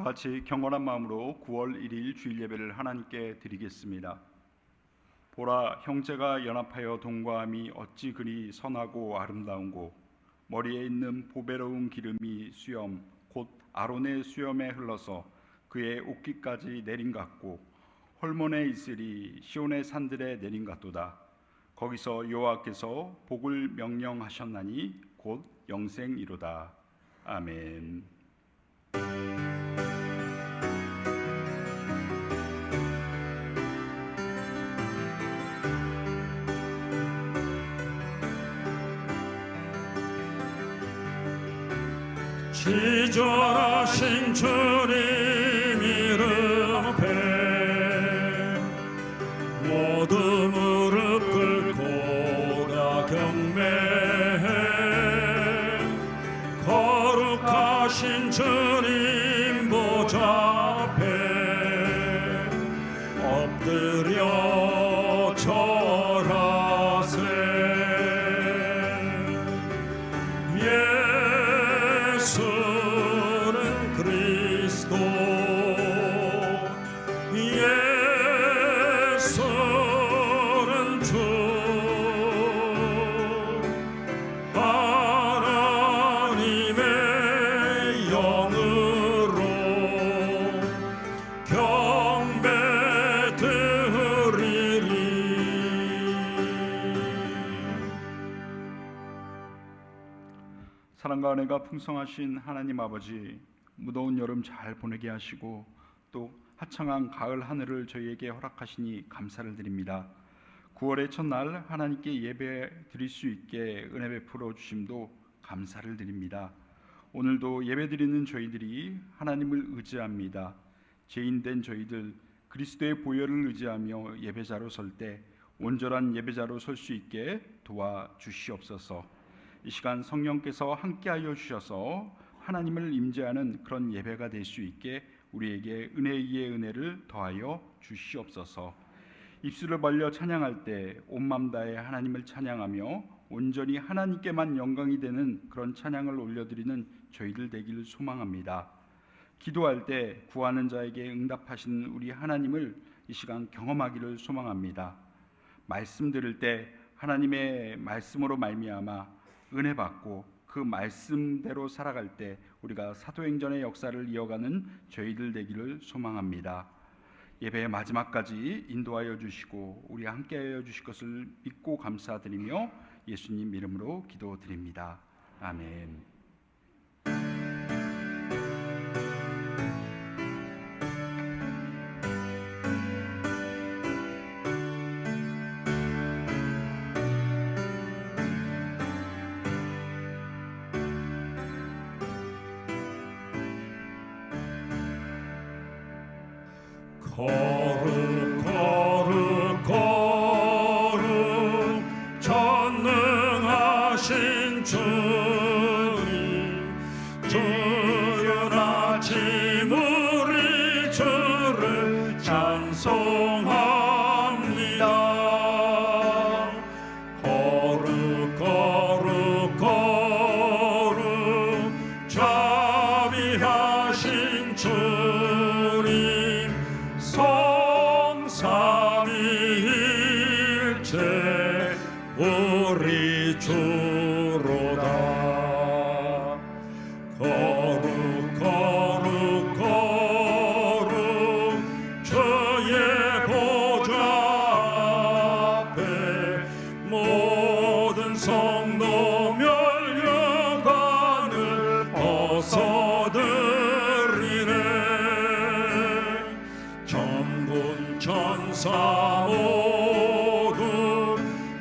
같이 경건한 마음으로 9월 1일 주일 예배를 하나님께 드리겠습니다. 보라, 형제가 연합하여 동거함이 어찌 그리 선하고 아름다운고, 머리에 있는 보배로운 기름이 수염 곧 아론의 수염에 흘러서 그의 옷깃까지 내린 같고, 홀몬에 있으리 시온의 산들에 내린 같도다. 거기서 여호와께서 복을 명령하셨나니 곧 영생이로다. 아멘. 지존하신 주님 이름 앞에 모두 무릎 꿇고 다 경배해. 거룩하신 주님 보좌 앞에 엎드려 절하세. 예수는 그리스도, 예수는 주, 하나님의 영으로 경배 드리리. 사랑과 은혜가 풍성하신 하나님 아버지, 무더운 여름 잘 보내게 하시고 또 화창한 가을 하늘을 저희에게 허락하시니 감사를 드립니다. 9월의 첫날 하나님께 예배 드릴 수 있게 은혜 베풀어 주심도 감사를 드립니다. 오늘도 예배 드리는 저희들이 하나님을 의지합니다. 죄인된 저희들 그리스도의 보혈을 의지하며 예배자로 설 때 온전한 예배자로 설 수 있게 도와주시옵소서. 이 시간 성령께서 함께하여 주셔서 하나님을 임재하는 그런 예배가 될 수 있게 우리에게 은혜 위에 은혜를 더하여 주시옵소서. 입술을 벌려 찬양할 때 온 마음 다해 하나님을 찬양하며 온전히 하나님께만 영광이 되는 그런 찬양을 올려드리는 저희들 되기를 소망합니다. 기도할 때 구하는 자에게 응답하시는 우리 하나님을 이 시간 경험하기를 소망합니다. 말씀 들을 때 하나님의 말씀으로 말미암아 은혜 받고 그 말씀대로 살아갈 때 우리가 사도행전의 역사를 이어가는 저희들 되기를 소망합니다. 예배의 마지막까지 인도하여 주시고 우리 함께하여 주실 것을 믿고 감사드리며 예수님 이름으로 기도드립니다. 아멘. 거룩 거룩 거룩 전능하신 주님, 주여 아침 우리 주를 찬송합니다. 거룩 거룩 거룩 자비하신 주님, 성삼위일체 우리 주로다. 거룩 거룩 거룩 주의 보좌 앞에 모든 성도 멸류관을 벗어드리네. 천군 천사 모두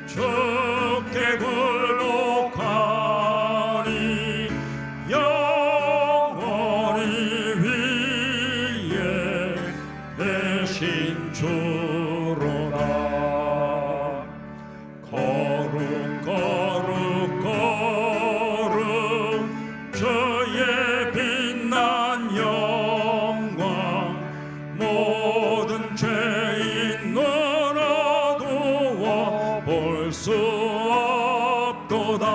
주께 굴복하니 영원히 위에 계신 주로다. 거룩 거룩 거룩 주의 빛난 영광, 모든 죄인 너라도와 볼 수 없도다.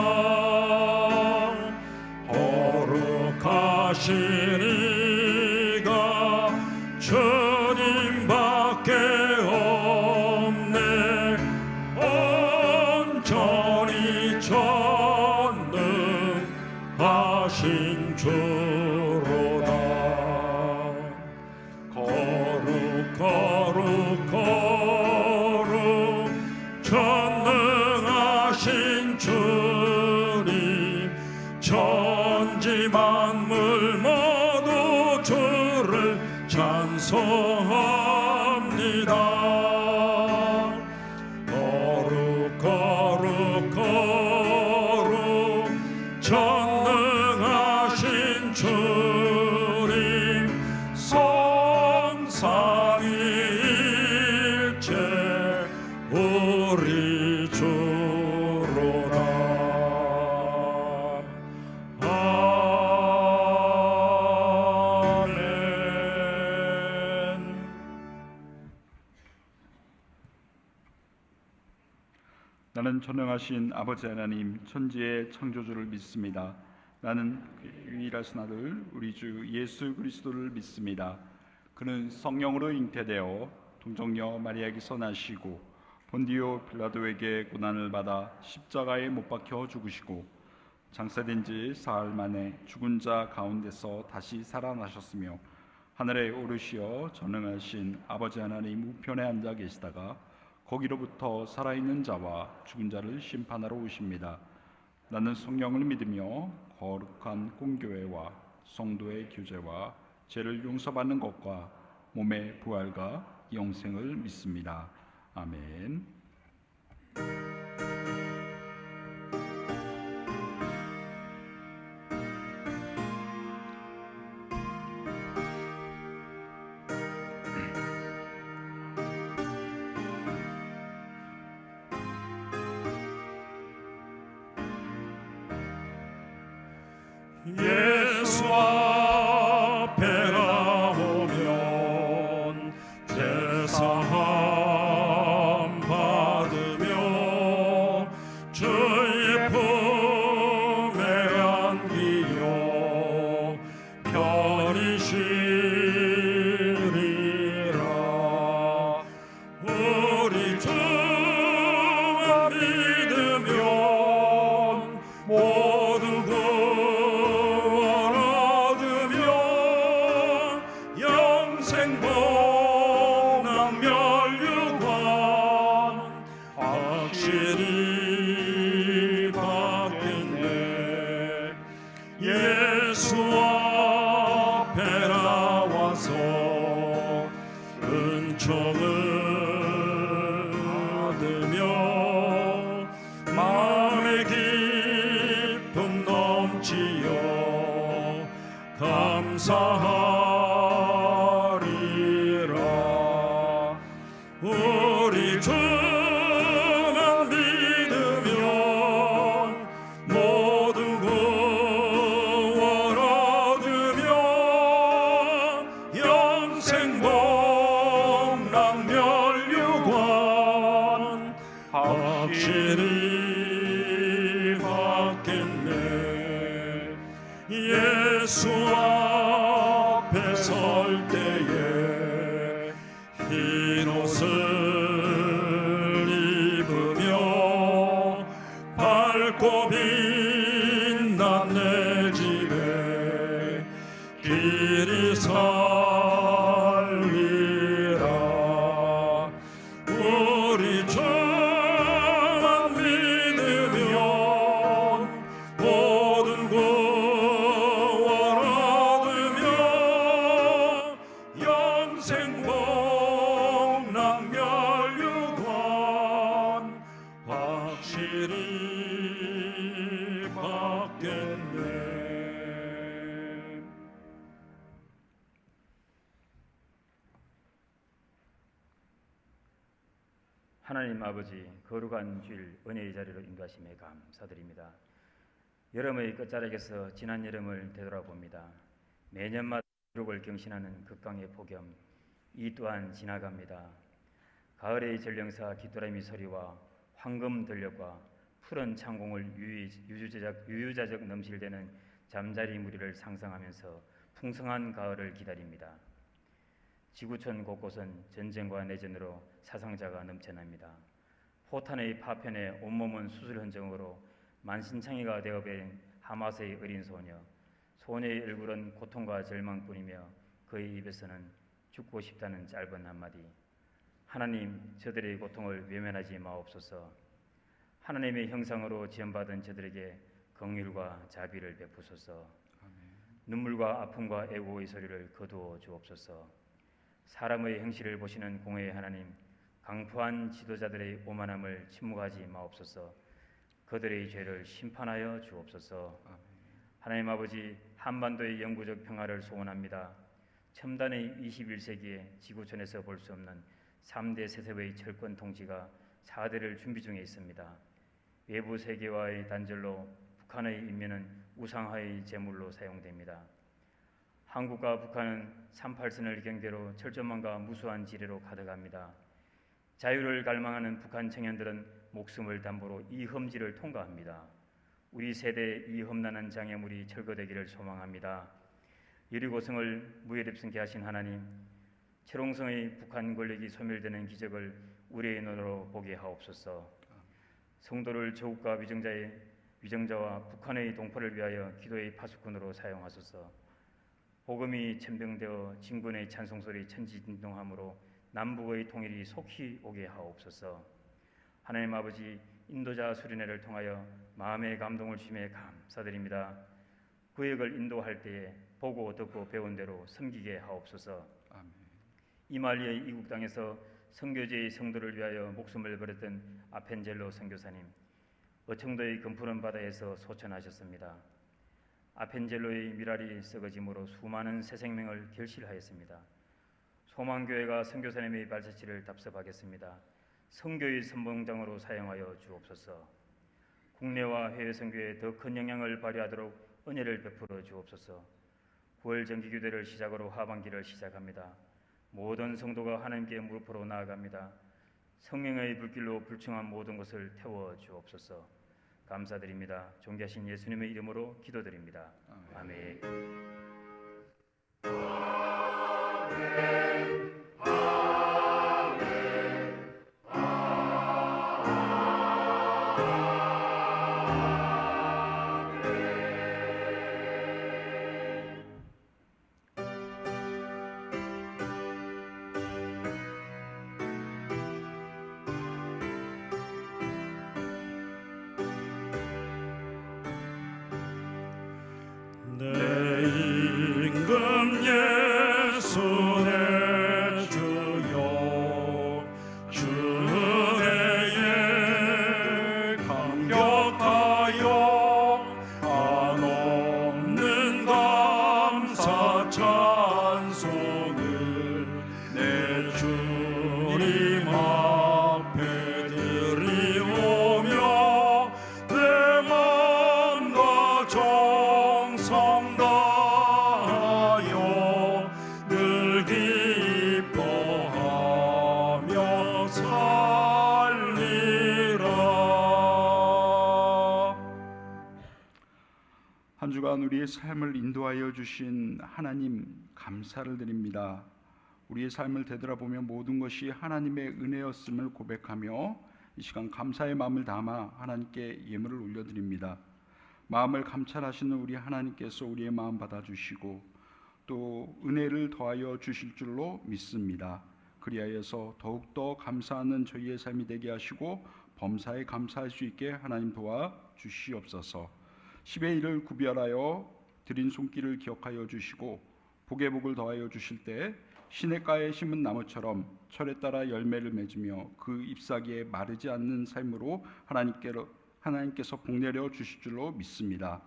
거룩하신 이가 전능하신 주님 천지 만물 모두 주를 찬송합니다. 거룩 거룩 거룩 전능하신 주님 성삼위일체 우리 주로다. 아멘. 나는 전능하신 아버지 하나님 천지의 창조주를 믿습니다. 나는 유일하신 아들 우리 주 예수 그리스도를 믿습니다. 그는 성령으로 잉태되어 동정녀 마리아에게서 나시고 본디오 빌라도에게 고난을 받아 십자가에 못 박혀 죽으시고 장사된 지 사흘 만에 죽은 자 가운데서 다시 살아나셨으며 하늘에 오르시어 전능하신 아버지 하나님 우편에 앉아 계시다가 거기로부터 살아있는 자와 죽은 자를 심판하러 오십니다. 나는 성령을 믿으며 거룩한 공교회와 성도의 교제와 죄를 용서받는 것과 몸의 부활과 영생을 믿습니다. 아멘. 예수 앞에 나오면 제사함 받으며 주의 품에 안기어 편히 쉬리라. 우리 주만 믿으면 모든 구원 얻으며 영생 복락 멸류관 확실히 받겠네. 예수 앞에 나와서 은총을 받으며 마음의 기쁨 넘치어 감사하리라. 우리 주만 믿으면 모든 구원 얻으며 영생 복락 멸류관 확실히 받겠네. 예수 앞에 설 때에 흰 옷을 입으며 밝고 빛난 내 집에 길이 살리라. 우리 주만 믿으면 모든 구원 얻으며 영생 복락 멸류관 확실히 받겠네. 하나님 아버지, 거룩한 주일 은혜의 자리로 인도하심에 감사드립니다. 여름의 끝자락에서 지난 여름을 되돌아봅니다. 매년마다 기록을 경신하는 극강의 폭염, 이 또한 지나갑니다. 가을의 전령사 귀뚜라미 소리와 황금 들녘과 푸른 창공을 유유자적 넘실대는 잠자리 무리를 상상하면서 풍성한 가을을 기다립니다. 지구촌 곳곳은 전쟁과 내전으로 사상자가 넘쳐납니다. 포탄의 파편에 온몸은 수술 흔적으로 만신창이가 되어버린 하마스의 어린 소녀의 얼굴은 고통과 절망뿐이며 그의 입에서는 죽고 싶다는 짧은 한마디. 하나님, 저들의 고통을 외면하지 마옵소서. 하나님의 형상으로 지음받은 저들에게 긍휼과 자비를 베푸소서. 눈물과 아픔과 애고의 소리를 거두어 주옵소서. 사람의 행실을 보시는 공의의 하나님, 강포한 지도자들의 오만함을 침묵하지 마옵소서. 그들의 죄를 심판하여 주옵소서. 하나님 아버지, 한반도의 영구적 평화를 소원합니다. 첨단의 21세기에 지구촌에서 볼 수 없는 3대 세습의 철권 통치가 4대를 준비 중에 있습니다. 외부 세계와의 단절로 북한의 인민은 우상화의 제물로 사용됩니다. 한국과 북한은 38선을 경계로 철조망과 무수한 지뢰로 가득합니다. 자유를 갈망하는 북한 청년들은 목숨을 담보로 이 험지를 통과합니다. 우리 세대의 이 험난한 장애물이 철거되기를 소망합니다. 여리고성을 무해립승케 하신 하나님, 철옹성의 북한 권력이 소멸되는 기적을 우리의 눈으로 보게 하옵소서. 성도를 조국과 위정자와 북한의 동포를 위하여 기도의 파수꾼으로 사용하소서. 복음이 천병되어 진군의 찬송소리 천지진동함으로 남북의 통일이 속히 오게 하옵소서. 하나님 아버지, 인도자 수련회를 통하여 마음의 감동을 주심에 감사드립니다. 구역을 인도할 때에 보고 듣고 배운 대로 섬기게 하옵소서. 아멘. 이말리의 이국 땅에서 선교제의 성도를 위하여 목숨을 버렸던 아펜젤로 선교사님, 어청도의 금푸른 바다에서 소천하셨습니다. 아펜젤로의 미랄이 썩어짐으로 수많은 새 생명을 결실하였습니다. 소망교회가 선교사님의 발자취를 답습하겠습니다. 선교의 선봉장으로 사용하여 주옵소서. 국내와 해외 선교에 더 큰 영향을 발휘하도록 은혜를 베풀어 주옵소서. 9월 정기교대를 시작으로 하반기를 시작합니다. 모든 성도가 하나님께 무릎으로 나아갑니다. 성령의 불길로 불충한 모든 것을 태워 주옵소서. 감사드립니다. 존귀하신 예수님의 이름으로 기도드립니다. 아멘. 내 임금 예수의 주여, 주의 감격하여 한없는 감사 찬송을 내 주님 앞에 드리오며 내 마음과 정성 다하여 늘 기뻐하며 살리라. 한 주간 우리의 삶을 인도하여 주신 하나님 감사를 드립니다. 우리의 삶을 되돌아보며 모든 것이 하나님의 은혜였음을 고백하며 이 시간 감사의 마음을 담아 하나님께 예물을 올려드립니다. 마음을 감찰하시는 우리 하나님께서 우리의 마음 받아주시고 또 은혜를 더하여 주실 줄로 믿습니다. 그리하여서 더욱더 감사하는 저희의 삶이 되게 하시고 범사에 감사할 수 있게 하나님 도와 주시옵소서. 10의 1을 구별하여 드린 손길을 기억하여 주시고 복의 복을 더하여 주실 때 시냇가에 심은 나무처럼 철에 따라 열매를 맺으며 그 잎사귀에 마르지 않는 삶으로 하나님께서 복 내려 주실 줄로 믿습니다.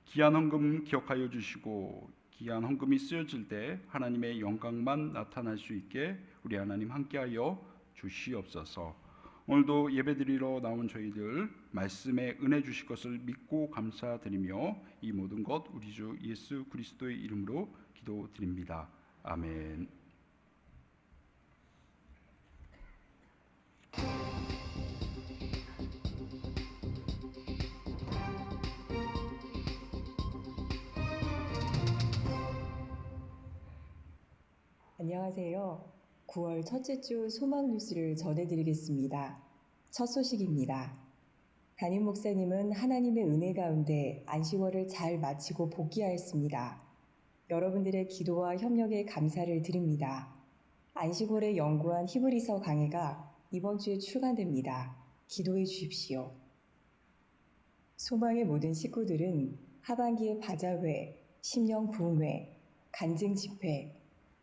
귀한 헌금 기억하여 주시고 귀한 헌금이 쓰여질 때 하나님의 영광만 나타날 수 있게 우리 하나님 함께하여 주시옵소서. 오늘도 예배드리러 나온 저희들 말씀에 은혜 주실 것을 믿고 감사드리며 이 모든 것 우리 주 예수 그리스도의 이름으로 기도드립니다. 아멘. 안녕하세요. 9월 첫째 주 소망 뉴스를 전해드리겠습니다. 첫 소식입니다. 담임 목사님은 하나님의 은혜 가운데 안식월을 잘 마치고 복귀하였습니다. 여러분들의 기도와 협력에 감사를 드립니다. 안식월에 연구한 히브리서 강해가 이번 주에 출간됩니다. 기도해 주십시오. 소망의 모든 식구들은 하반기의 바자회, 심령 부흥회, 간증 집회,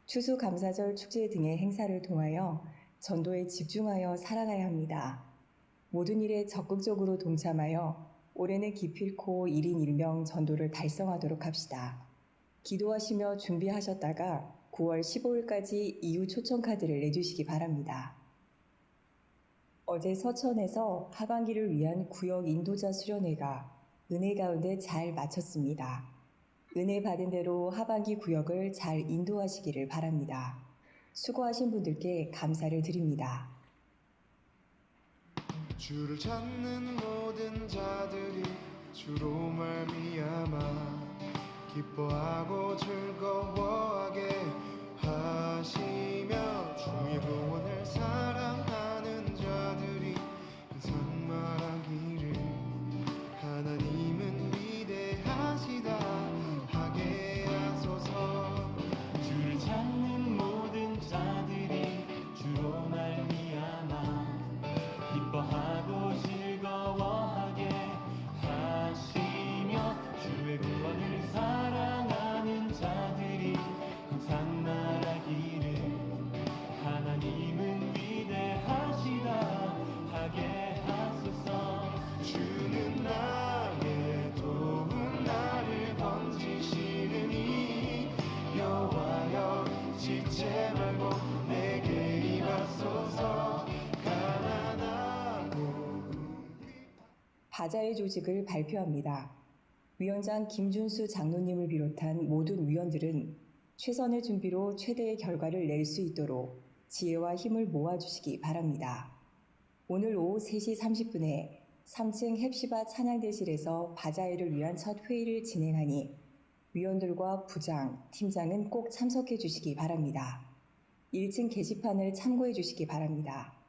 추수감사절 축제 등의 행사를 통하여 전도에 집중하여 살아가야 합니다. 모든 일에 적극적으로 동참하여 올해는 기필코 1인 1명 전도를 달성하도록 합시다. 기도하시며 준비하셨다가 9월 15일까지 이후 초청 카드를 내주시기 바랍니다. 어제 서천에서 하반기를 위한 구역 인도자 수련회가 은혜 가운데 잘 마쳤습니다. 은혜 받은 대로 하반기 구역을 잘 인도하시기를 바랍니다. 수고하신 분들께 감사를 드립니다. 주를 찾는 모든 자들이 주로 말미암아 기뻐하고 즐거워하게 하시며 주의 구원을 사랑하는 자들이 항상 말하기를 하나님은 위대하시다 하게 하소서. 주를 찾는 모든 자들이 주로 말미암아 기뻐하고 즐거워하게 하시며 주의 구원을 사랑하는 자들이 항상 말하기를 하나님은 위대하시다 하게 하소서. 주는 나의 도움 나를 건지시느니 여호와여 지체 말고 내게 임하소서. 바자회 조직을 발표합니다. 위원장 김준수 장로님을 비롯한 모든 위원들은 최선의 준비로 최대의 결과를 낼 수 있도록 지혜와 힘을 모아주시기 바랍니다. 오늘 오후 3시 30분에 3층 헵시바 찬양대실에서 바자회를 위한 첫 회의를 진행하니 위원들과 부장, 팀장은 꼭 참석해 주시기 바랍니다. 1층 게시판을 참고해 주시기 바랍니다.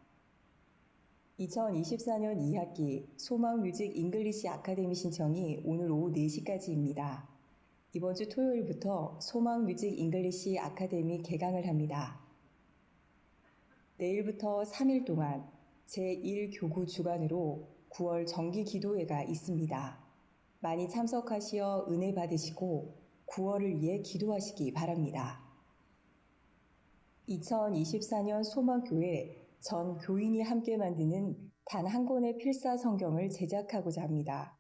2024년 2학기 소망뮤직 잉글리시 아카데미 신청이 오늘 오후 4시까지입니다. 이번 주 토요일부터 소망뮤직 잉글리시 아카데미 개강을 합니다. 내일부터 3일 동안 제1교구 주간으로 9월 정기 기도회가 있습니다. 많이 참석하시어 은혜 받으시고 9월을 위해 기도하시기 바랍니다. 2024년 소망교회 전 교인이 함께 만드는 단 한 권의 필사 성경을 제작하고자 합니다.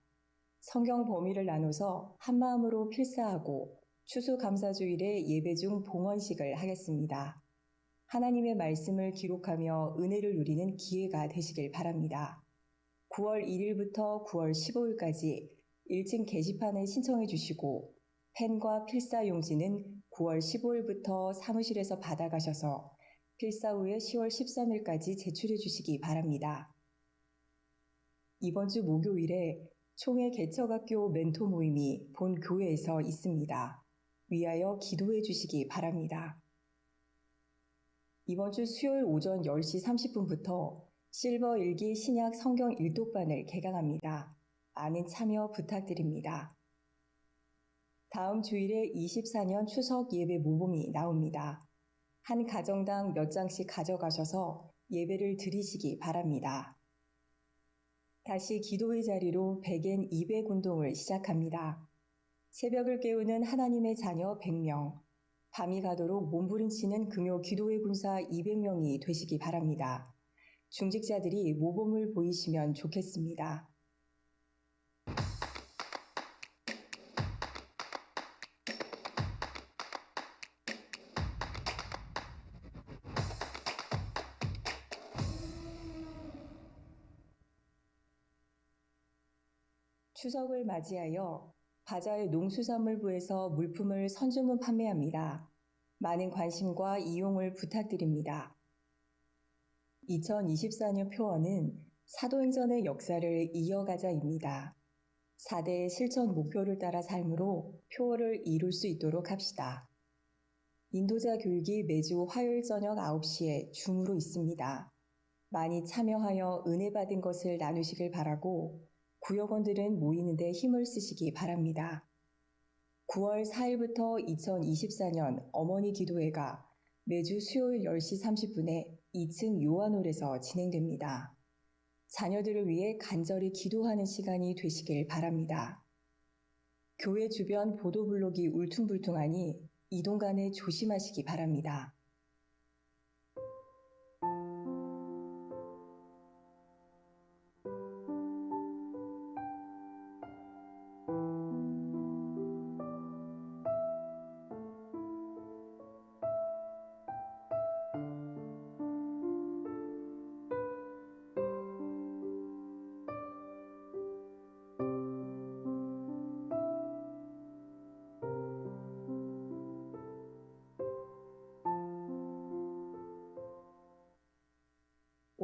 성경 범위를 나눠서 한마음으로 필사하고 추수감사주일에 예배 중 봉헌식을 하겠습니다. 하나님의 말씀을 기록하며 은혜를 누리는 기회가 되시길 바랍니다. 9월 1일부터 9월 15일까지 1층 게시판에 신청해 주시고 펜과 필사 용지는 9월 15일부터 사무실에서 받아가셔서 필사 후에 10월 13일까지 제출해 주시기 바랍니다. 이번 주 목요일에 총회 개척학교 멘토 모임이 본 교회에서 있습니다. 위하여 기도해 주시기 바랍니다. 이번 주 수요일 오전 10시 30분부터 실버 일기 신약 성경 일독반을 개강합니다. 많은 참여 부탁드립니다. 다음 주일에 24년 추석 예배 모범이 나옵니다. 한 가정당 몇 장씩 가져가셔서 예배를 드리시기 바랍니다. 다시 기도의 자리로 100엔 200 운동을 시작합니다. 새벽을 깨우는 하나님의 자녀 100명, 밤이 가도록 몸부림치는 금요 기도의 군사 200명이 되시기 바랍니다. 중직자들이 모범을 보이시면 좋겠습니다. 추석을 맞이하여 바자회 농수산물부에서 물품을 선주문 판매합니다. 많은 관심과 이용을 부탁드립니다. 2024년 표어는 사도행전의 역사를 이어가자입니다. 4대 실천 목표를 따라 삶으로 표어를 이룰 수 있도록 합시다. 인도자 교육이 매주 화요일 저녁 9시에 줌으로 있습니다. 많이 참여하여 은혜 받은 것을 나누시길 바라고 구역원들은 모이는 데 힘을 쓰시기 바랍니다. 9월 4일부터 2024년 어머니 기도회가 매주 수요일 10시 30분에 2층 요한홀에서 진행됩니다. 자녀들을 위해 간절히 기도하는 시간이 되시길 바랍니다. 교회 주변 보도블록이 울퉁불퉁하니 이동 간에 조심하시기 바랍니다.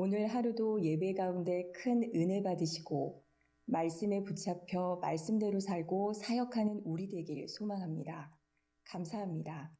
오늘 하루도 예배 가운데 큰 은혜 받으시고 말씀에 붙잡혀 말씀대로 살고 사역하는 우리 되길 소망합니다. 감사합니다.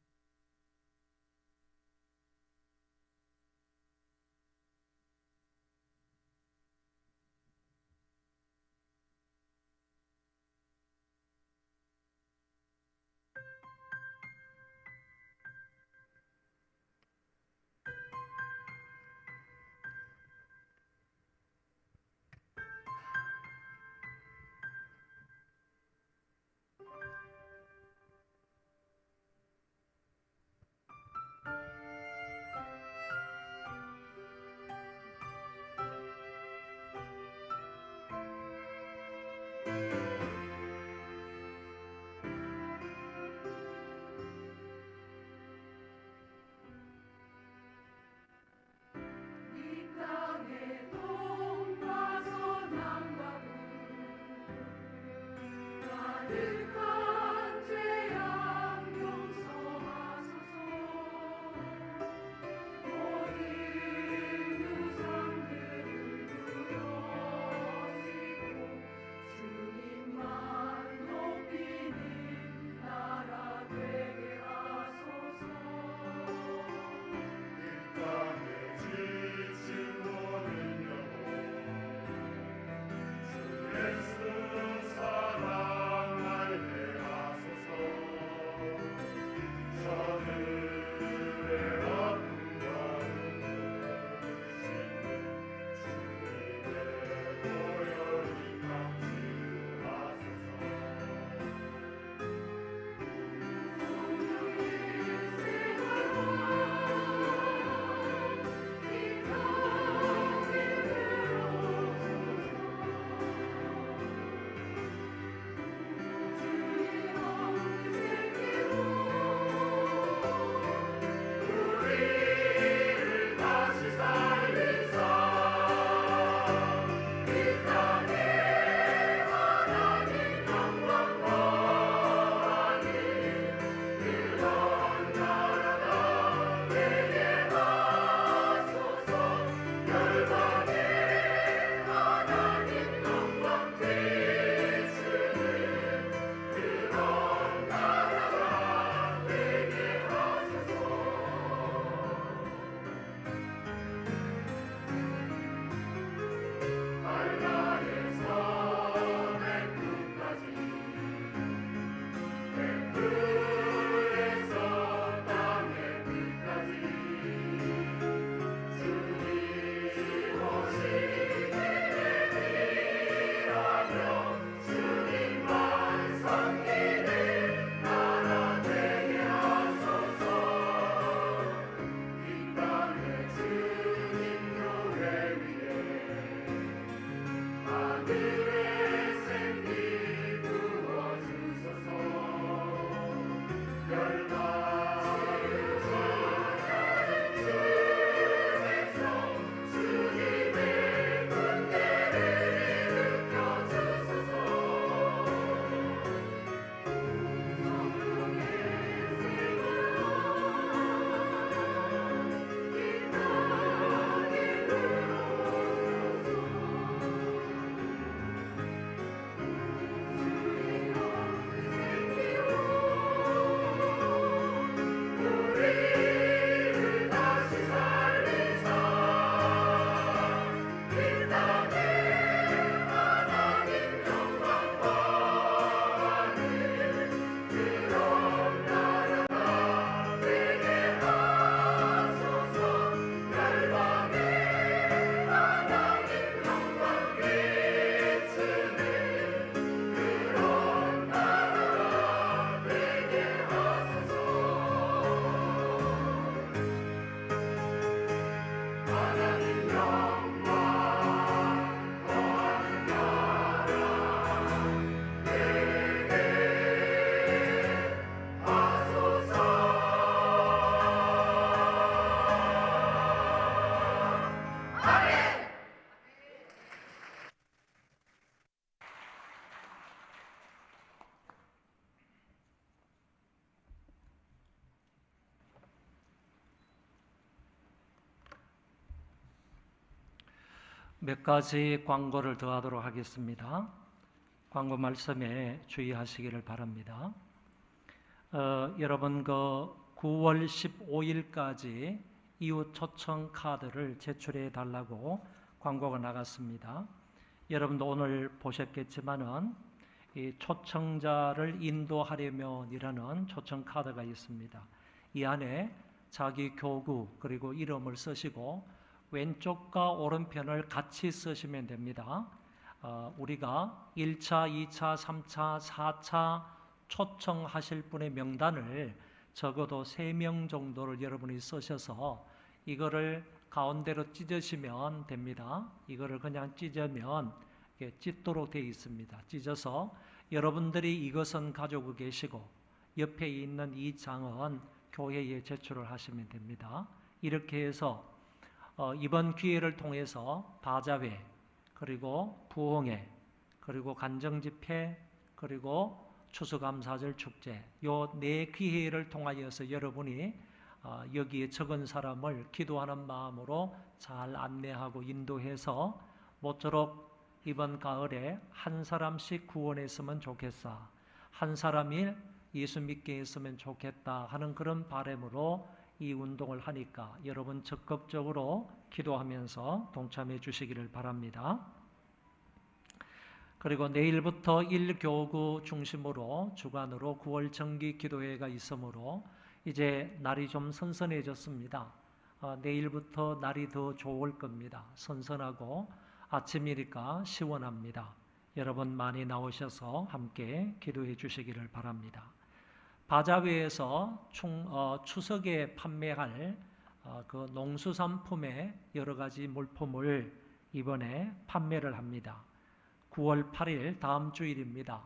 몇 가지 광고를 더 하도록 하겠습니다. 광고 말씀에 주의하시기를 바랍니다. 여러분 9월 15일까지 이웃 초청 카드를 제출해 달라고 광고가 나갔습니다. 여러분도 오늘 보셨겠지만은 이 초청자를 인도하려면이라는 초청 카드가 있습니다. 이 안에 자기 교구 그리고 이름을 쓰시고 왼쪽과 오른편을 같이 쓰시면 됩니다. 우리가 1차, 2차, 3차, 4차 초청하실 분의 명단을 적어도 3명 정도를 여러분이 쓰셔서 이거를 가운데로 찢으시면 됩니다. 이거를 그냥 찢으면 찢도록 되어 있습니다. 찢어서 여러분들이 이것은 가지고 계시고 옆에 있는 이 장은 교회에 제출을 하시면 됩니다. 이렇게 해서 이번 기회를 통해서 바자회 그리고 부흥회 그리고 간정집회 그리고 추수감사절 축제 요 4기회를 통하여서 여러분이 여기에 적은 사람을 기도하는 마음으로 잘 안내하고 인도해서 모쪼록 이번 가을에 한 사람씩 구원했으면 좋겠어, 한 사람이 예수 믿게 했으면 좋겠다 하는 그런 바람으로 이 운동을 하니까 여러분 적극적으로 기도하면서 동참해 주시기를 바랍니다. 그리고 내일부터 1교구 중심으로 주간으로 9월 정기 기도회가 있으므로 이제 날이 좀 선선해졌습니다. 내일부터 날이 더 좋을 겁니다. 선선하고 아침이니까 시원합니다. 여러분 많이 나오셔서 함께 기도해 주시기를 바랍니다. 바자회에서 추석에 판매할 그 농수산품의 여러 가지 물품을 이번에 판매를 합니다. 9월 8일 다음 주일입니다.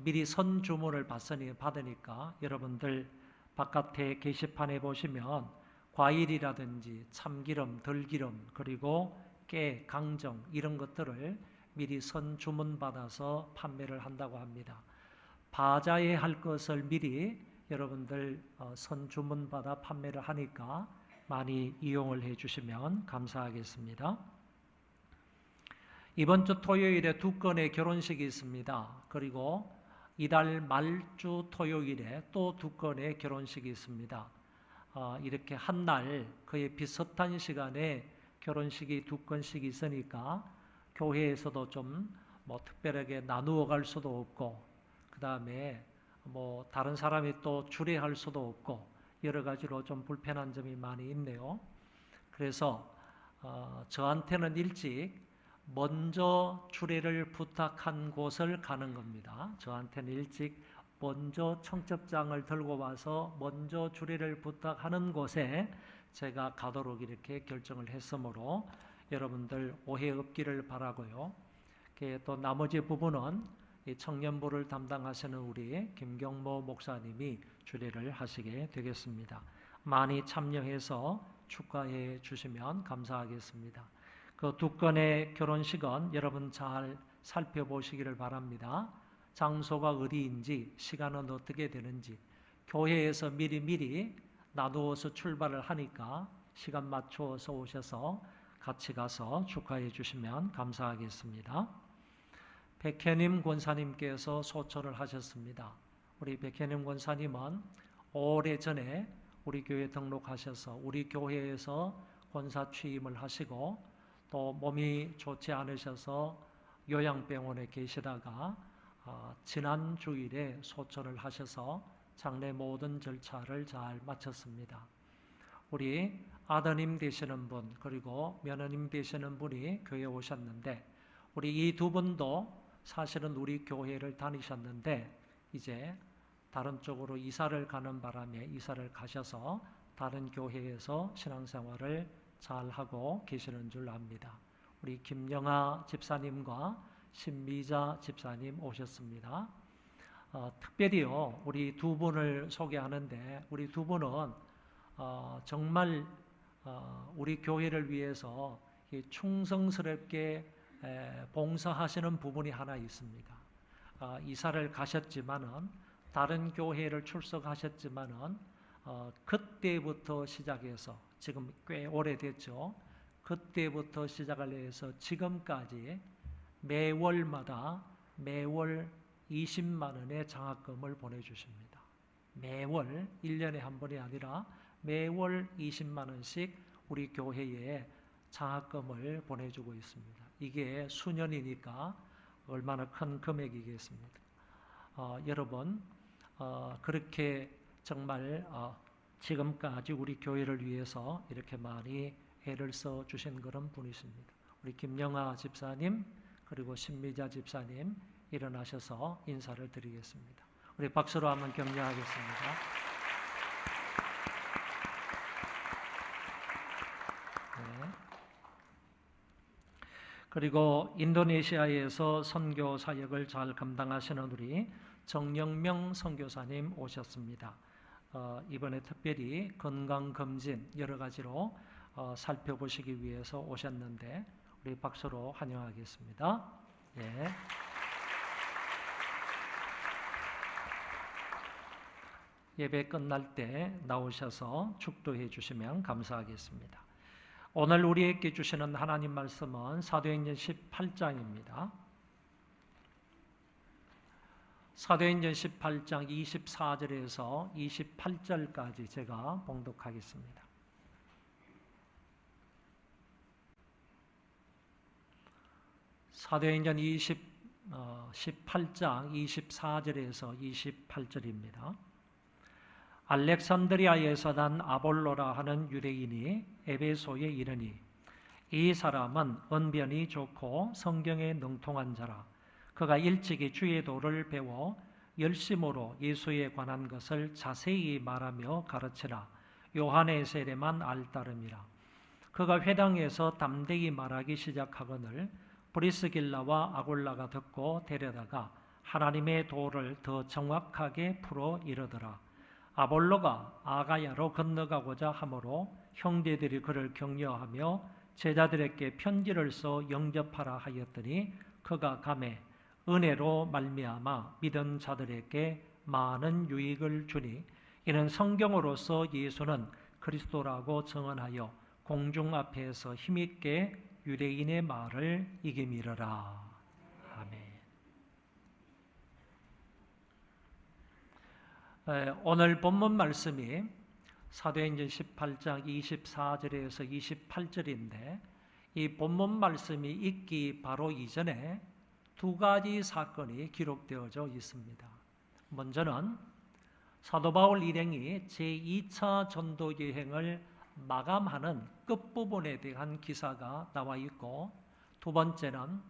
미리 선주문을 받으니까 여러분들 바깥에 게시판에 보시면 과일이라든지 참기름, 들기름 그리고 깨, 강정 이런 것들을 미리 선주문 받아서 판매를 한다고 합니다. 바자회 할 것을 미리 여러분들 선주문 받아 판매를 하니까 많이 이용을 해주시면 감사하겠습니다. 이번 주 토요일에 2건의 결혼식이 있습니다. 그리고 이달 말주 토요일에 또 2건의 결혼식이 있습니다. 이렇게 한 날 거의 비슷한 시간에 결혼식이 2건씩 있으니까 교회에서도 좀 특별하게 나누어 갈 수도 없고 그 다음에 다른 사람이 또 주례할 수도 없고 여러 가지로 좀 불편한 점이 많이 있네요. 그래서 저한테는 일찍 먼저 주례를 부탁한 곳을 가는 겁니다. 저한테는 일찍 먼저 청첩장을 들고 와서 먼저 주례를 부탁하는 곳에 제가 가도록 이렇게 결정을 했으므로 여러분들 오해 없기를 바라고요. 또 나머지 부분은 이 청년부를 담당하시는 우리 김경모 목사님이 주례를 하시게 되겠습니다. 많이 참여해서 축하해 주시면 감사하겠습니다. 그 2건의 결혼식은 여러분 잘 살펴보시기를 바랍니다. 장소가 어디인지, 시간은 어떻게 되는지, 교회에서 미리 나누어서 출발을 하니까 시간 맞추어서 오셔서 같이 가서 축하해 주시면 감사하겠습니다. 백현임 권사님께서 소천을 하셨습니다. 우리 백현임 권사님은 오래전에 우리 교회 등록하셔서 우리 교회에서 권사 취임을 하시고 또 몸이 좋지 않으셔서 요양병원에 계시다가 지난 주일에 소천을 하셔서 장례 모든 절차를 잘 마쳤습니다. 우리 아드님 되시는 분 그리고 며느님 되시는 분이 교회에 오셨는데 우리 이 2분도 사실은 우리 교회를 다니셨는데 이제 다른 쪽으로 이사를 가는 바람에 이사를 가셔서 다른 교회에서 신앙생활을 잘하고 계시는 줄 압니다. 우리 김영아 집사님과 신미자 집사님 오셨습니다. 특별히요 우리 2분을 소개하는데 우리 2분은 정말 우리 교회를 위해서 충성스럽게 봉사하시는 부분이 하나 있습니다. 이사를 가셨지만은 다른 교회를 출석하셨지만은 그때부터 시작해서 지금 꽤 오래됐죠. 그때부터 시작을 해서 지금까지 매월마다 매월 20만 원의 장학금을 보내주십니다. 매월 1년에 한 번이 아니라 매월 20만 원씩 우리 교회에 장학금을 보내주고 있습니다. 이게 수년이니까 얼마나 큰 금액이겠습니까? 여러분 그렇게 정말 지금까지 우리 교회를 위해서 이렇게 많이 애를 써 주신 그런 분이십니다. 우리 김영아 집사님 그리고 신미자 집사님 일어나셔서 인사를 드리겠습니다. 우리 박수로 한번 격려하겠습니다. 네. 그리고 인도네시아에서 선교 사역을 잘 감당하시는 우리 정영명 선교사님 오셨습니다. 이번에 특별히 건강검진 여러 가지로 살펴보시기 위해서 오셨는데 우리 박수로 환영하겠습니다. 네. 예배 끝날 때 나오셔서 축도해 주시면 감사하겠습니다. 오늘 우리에게 주시는 하나님 말씀은 사도행전 18장입니다. 사도행전 18장 24절에서 28절까지 제가 봉독하겠습니다. 사도행전 18장 24절에서 28절입니다. 알렉산드리아에서 난 아볼로라 하는 유대인이 에베소에 이르니 이 사람은 언변이 좋고 성경에 능통한 자라. 그가 일찍이 주의 도를 배워 열심으로 예수에 관한 것을 자세히 말하며 가르치나 요한의 세례만 알따름이라. 그가 회당에서 담대히 말하기 시작하거늘 브리스길라와 아굴라가 듣고 데려다가 하나님의 도를 더 정확하게 풀어 이르더라. 아볼로가 아가야로 건너가고자 하므로 형제들이 그를 격려하며 제자들에게 편지를 써 영접하라 하였더니 그가 가매 은혜로 말미암아 믿은 자들에게 많은 유익을 주니 이는 성경으로서 예수는 그리스도라고 증언하여 공중 앞에서 힘있게 유대인의 말을 이기미르라. 아멘. 오늘 본문 말씀이 사도행전 18장 24절에서 28절인데 이 본문 말씀이 있기 바로 이전에 두 가지 사건이 기록되어져 있습니다. 먼저는 사도 바울 일행이 제2차 전도 여행을 마감하는 끝부분에 대한 기사가 나와 있고, 두 번째는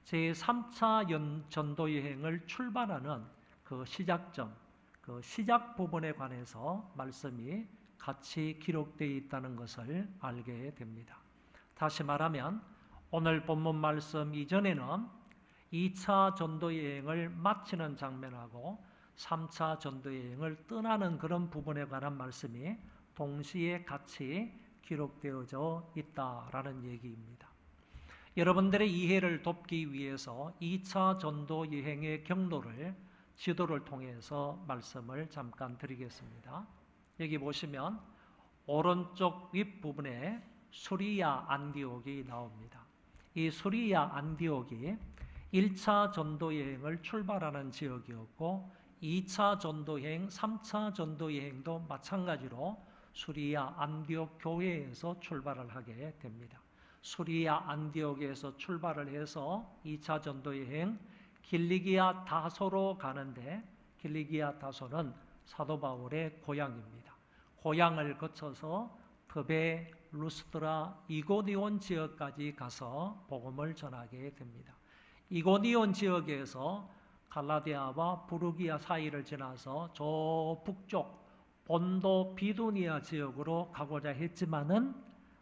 제3차 전도 여행을 출발하는 그 시작점, 그 시작 부분에 관해서 말씀이 같이 기록되어 있다는 것을 알게 됩니다. 다시 말하면 오늘 본문 말씀 이전에는 2차 전도 여행을 마치는 장면하고 3차 전도 여행을 떠나는 그런 부분에 관한 말씀이 동시에 같이 기록되어져 있다라는 얘기입니다. 여러분들의 이해를 돕기 위해서 2차 전도 여행의 경로를 지도를 통해서 말씀을 잠깐 드리겠습니다. 여기 보시면 오른쪽 윗부분에 수리야 안디옥이 나옵니다. 이 수리야 안디옥이 1차 전도 여행을 출발하는 지역이었고 2차 전도 여행, 3차 전도 여행도 마찬가지로 수리야 안디옥 교회에서 출발을 하게 됩니다. 수리야 안디옥에서 출발을 해서 2차 전도 여행 길리기아 다소로 가는데, 길리기아 다소는 사도 바울의 고향입니다. 고향을 거쳐서 더베, 루스드라, 이고니온 지역까지 가서 복음을 전하게 됩니다. 이고니온 지역에서 갈라디아와 부르기아 사이를 지나서 저 북쪽 본도 비두니아 지역으로 가고자 했지만은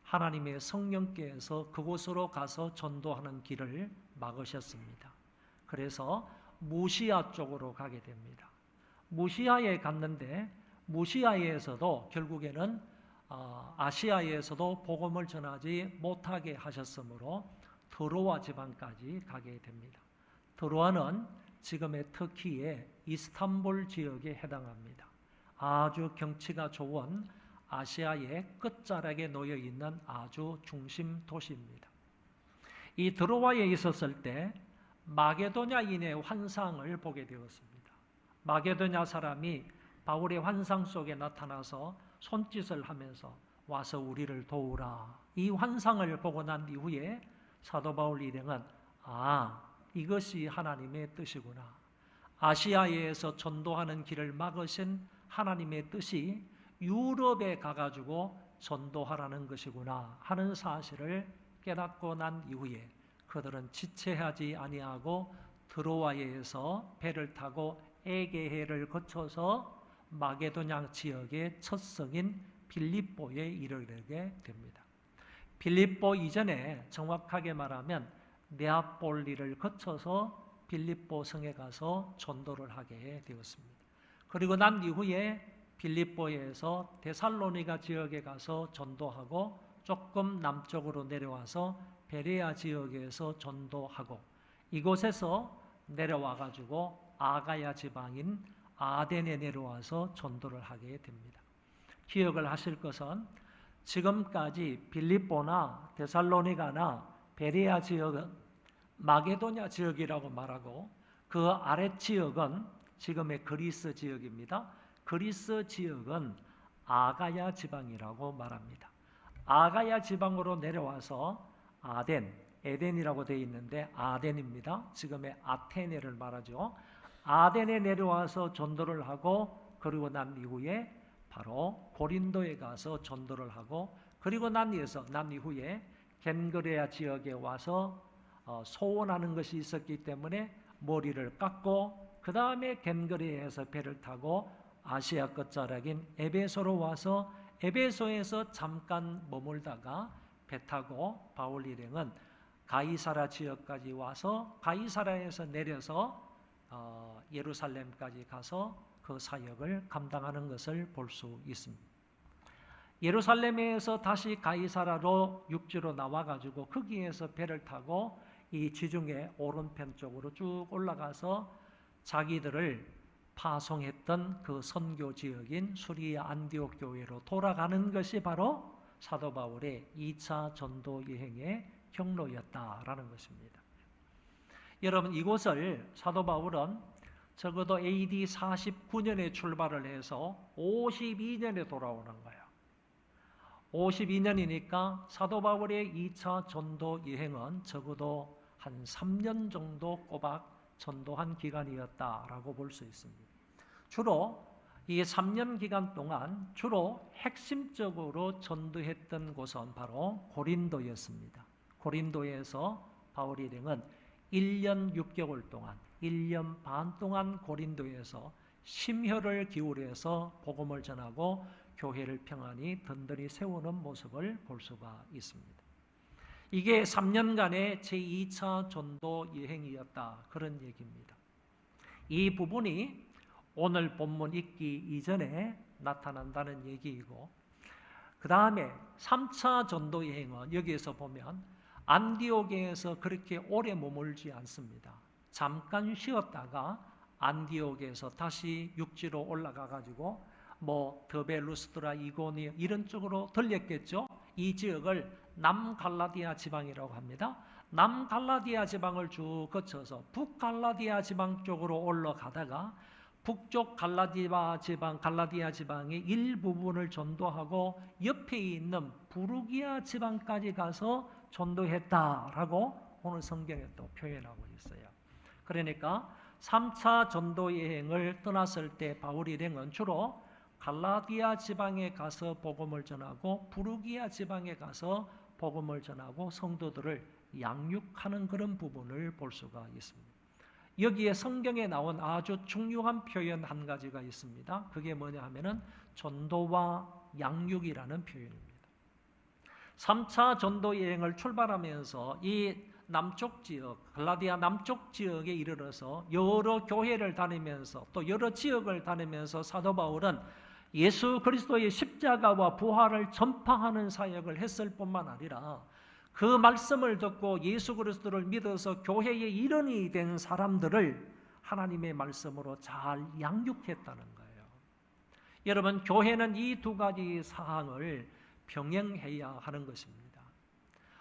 하나님의 성령께서 그곳으로 가서 전도하는 길을 막으셨습니다. 그래서 무시아 쪽으로 가게 됩니다. 무시아에 갔는데 무시아에서도 결국에는 아시아에서도 복음을 전하지 못하게 하셨으므로 드로아 지방까지 가게 됩니다. 드로아는 지금의 터키의 이스탄불 지역에 해당합니다. 아주 경치가 좋은 아시아의 끝자락에 놓여 있는 아주 중심 도시입니다. 이 드로아에 있었을 때 마게도냐인의 환상을 보게 되었습니다. 마게도냐 사람이 바울의 환상 속에 나타나서 손짓을 하면서 와서 우리를 도우라. 이 환상을 보고 난 이후에 사도 바울 일행은 이것이 하나님의 뜻이구나. 아시아에서 전도하는 길을 막으신 하나님의 뜻이 유럽에 가가지고 전도하라는 것이구나 하는 사실을 깨닫고 난 이후에 그들은 지체하지 아니하고 드로아에서 배를 타고 에게해를 거쳐서 마게도냐 지역의 첫 성인 빌립보에 이르게 됩니다. 빌립보 이전에 정확하게 말하면 네아폴리를 거쳐서 빌립보 성에 가서 전도를 하게 되었습니다. 그리고 난 이후에 빌립보에서 데살로니가 지역에 가서 전도하고 조금 남쪽으로 내려와서 베레아 지역에서 전도하고 이곳에서 내려와 가지고 아가야 지방인 아덴에 내려와서 전도를 하게 됩니다. 기억을 하실 것은 지금까지 빌립보나 데살로니가나 베레아 지역은 마게도냐 지역이라고 말하고 그 아래 지역은 지금의 그리스 지역입니다. 그리스 지역은 아가야 지방이라고 말합니다. 아가야 지방으로 내려와서 아덴, 에덴이라고 되어 있는데 아덴입니다. 지금의 아테네를 말하죠. 아덴에 내려와서 전도를 하고 그리고 난 이후에 바로 고린도에 가서 전도를 하고 그리고 난 이후에 겐그레아 지역에 와서 소원하는 것이 있었기 때문에 머리를 깎고 그 다음에 겐그레아에서 배를 타고 아시아 끝자락인 에베소로 와서 에베소에서 잠깐 머물다가 배 타고 바울 일행은 가이사라 지역까지 와서 가이사라에서 내려서 예루살렘까지 가서 그 사역을 감당하는 것을 볼 수 있습니다. 예루살렘에서 다시 가이사라로 육지로 나와가지고 거기에서 배를 타고 이 지중해 오른편 쪽으로 쭉 올라가서 자기들을 파송했던 그 선교 지역인 수리아 안디옥 교회로 돌아가는 것이 바로 사도 바울의 2차 전도 여행의 경로였다라는 것입니다. 여러분 이곳을 사도 바울은 적어도 AD 49년에 출발을 해서 52년에 돌아오는 거예요. 52년이니까 사도 바울의 2차 전도 여행은 적어도 한 3년 정도 꼬박 전도한 기간이었다라고 볼 수 있습니다. 주로 이 3년 기간 동안 주로 핵심적으로 전도했던 곳은 바로 고린도였습니다. 고린도에서 바울 일행은 1년 6개월 동안 1년 반 동안 고린도에서 심혈을 기울여서 복음을 전하고 교회를 평안히 든든히 세우는 모습을 볼 수가 있습니다. 이게 3년간의 제2차 전도 여행이었다 그런 얘기입니다. 이 부분이 오늘 본문 읽기 이전에 나타난다는 얘기이고 그 다음에 3차 전도 여행은 여기에서 보면 안디옥에서 그렇게 오래 머물지 않습니다. 잠깐 쉬었다가 안디옥에서 다시 육지로 올라가 가지고 더베, 루스드라, 이고니 이런 쪽으로 들렸겠죠. 이 지역을 남갈라디아 지방이라고 합니다. 남갈라디아 지방을 쭉 거쳐서 북갈라디아 지방 쪽으로 올라가다가 북쪽 갈라디아 지방의 일부분을 전도하고 옆에 있는 부르기아 지방까지 가서 전도했다라고 오늘 성경에 또 표현하고 있어요. 그러니까 3차 전도 여행을 떠났을 때 바울 일행은 주로 갈라디아 지방에 가서 복음을 전하고 부르기아 지방에 가서 복음을 전하고 성도들을 양육하는 그런 부분을 볼 수가 있습니다. 여기에 성경에 나온 아주 중요한 표현 한 가지가 있습니다. 그게 뭐냐 하면은 전도와 양육이라는 표현입니다. 3차 전도 여행을 출발하면서 이 남쪽 지역, 갈라디아 남쪽 지역에 이르러서 여러 교회를 다니면서 또 여러 지역을 다니면서 사도 바울은 예수 그리스도의 십자가와 부활을 전파하는 사역을 했을 뿐만 아니라 그 말씀을 듣고 예수 그리스도를 믿어서 교회의 일원이 된 사람들을 하나님의 말씀으로 잘 양육했다는 거예요. 여러분, 교회는 이 두 가지 사항을 병행해야 하는 것입니다.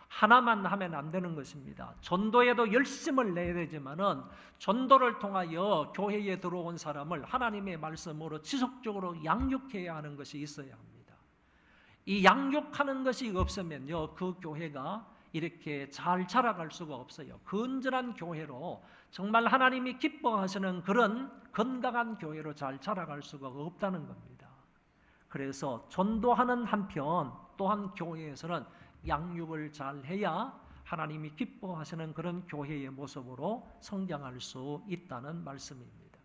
하나만 하면 안 되는 것입니다. 전도에도 열심을 내야 되지만은 전도를 통하여 교회에 들어온 사람을 하나님의 말씀으로 지속적으로 양육해야 하는 것이 있어야 합니다. 이 양육하는 것이 없으면요, 그 교회가 이렇게 잘 자라갈 수가 없어요. 건전한 교회로, 정말 하나님이 기뻐하시는 그런 건강한 교회로 잘 자라갈 수가 없다는 겁니다. 그래서 전도하는 한편 또한 교회에서는 양육을 잘 해야 하나님이 기뻐하시는 그런 교회의 모습으로 성장할 수 있다는 말씀입니다.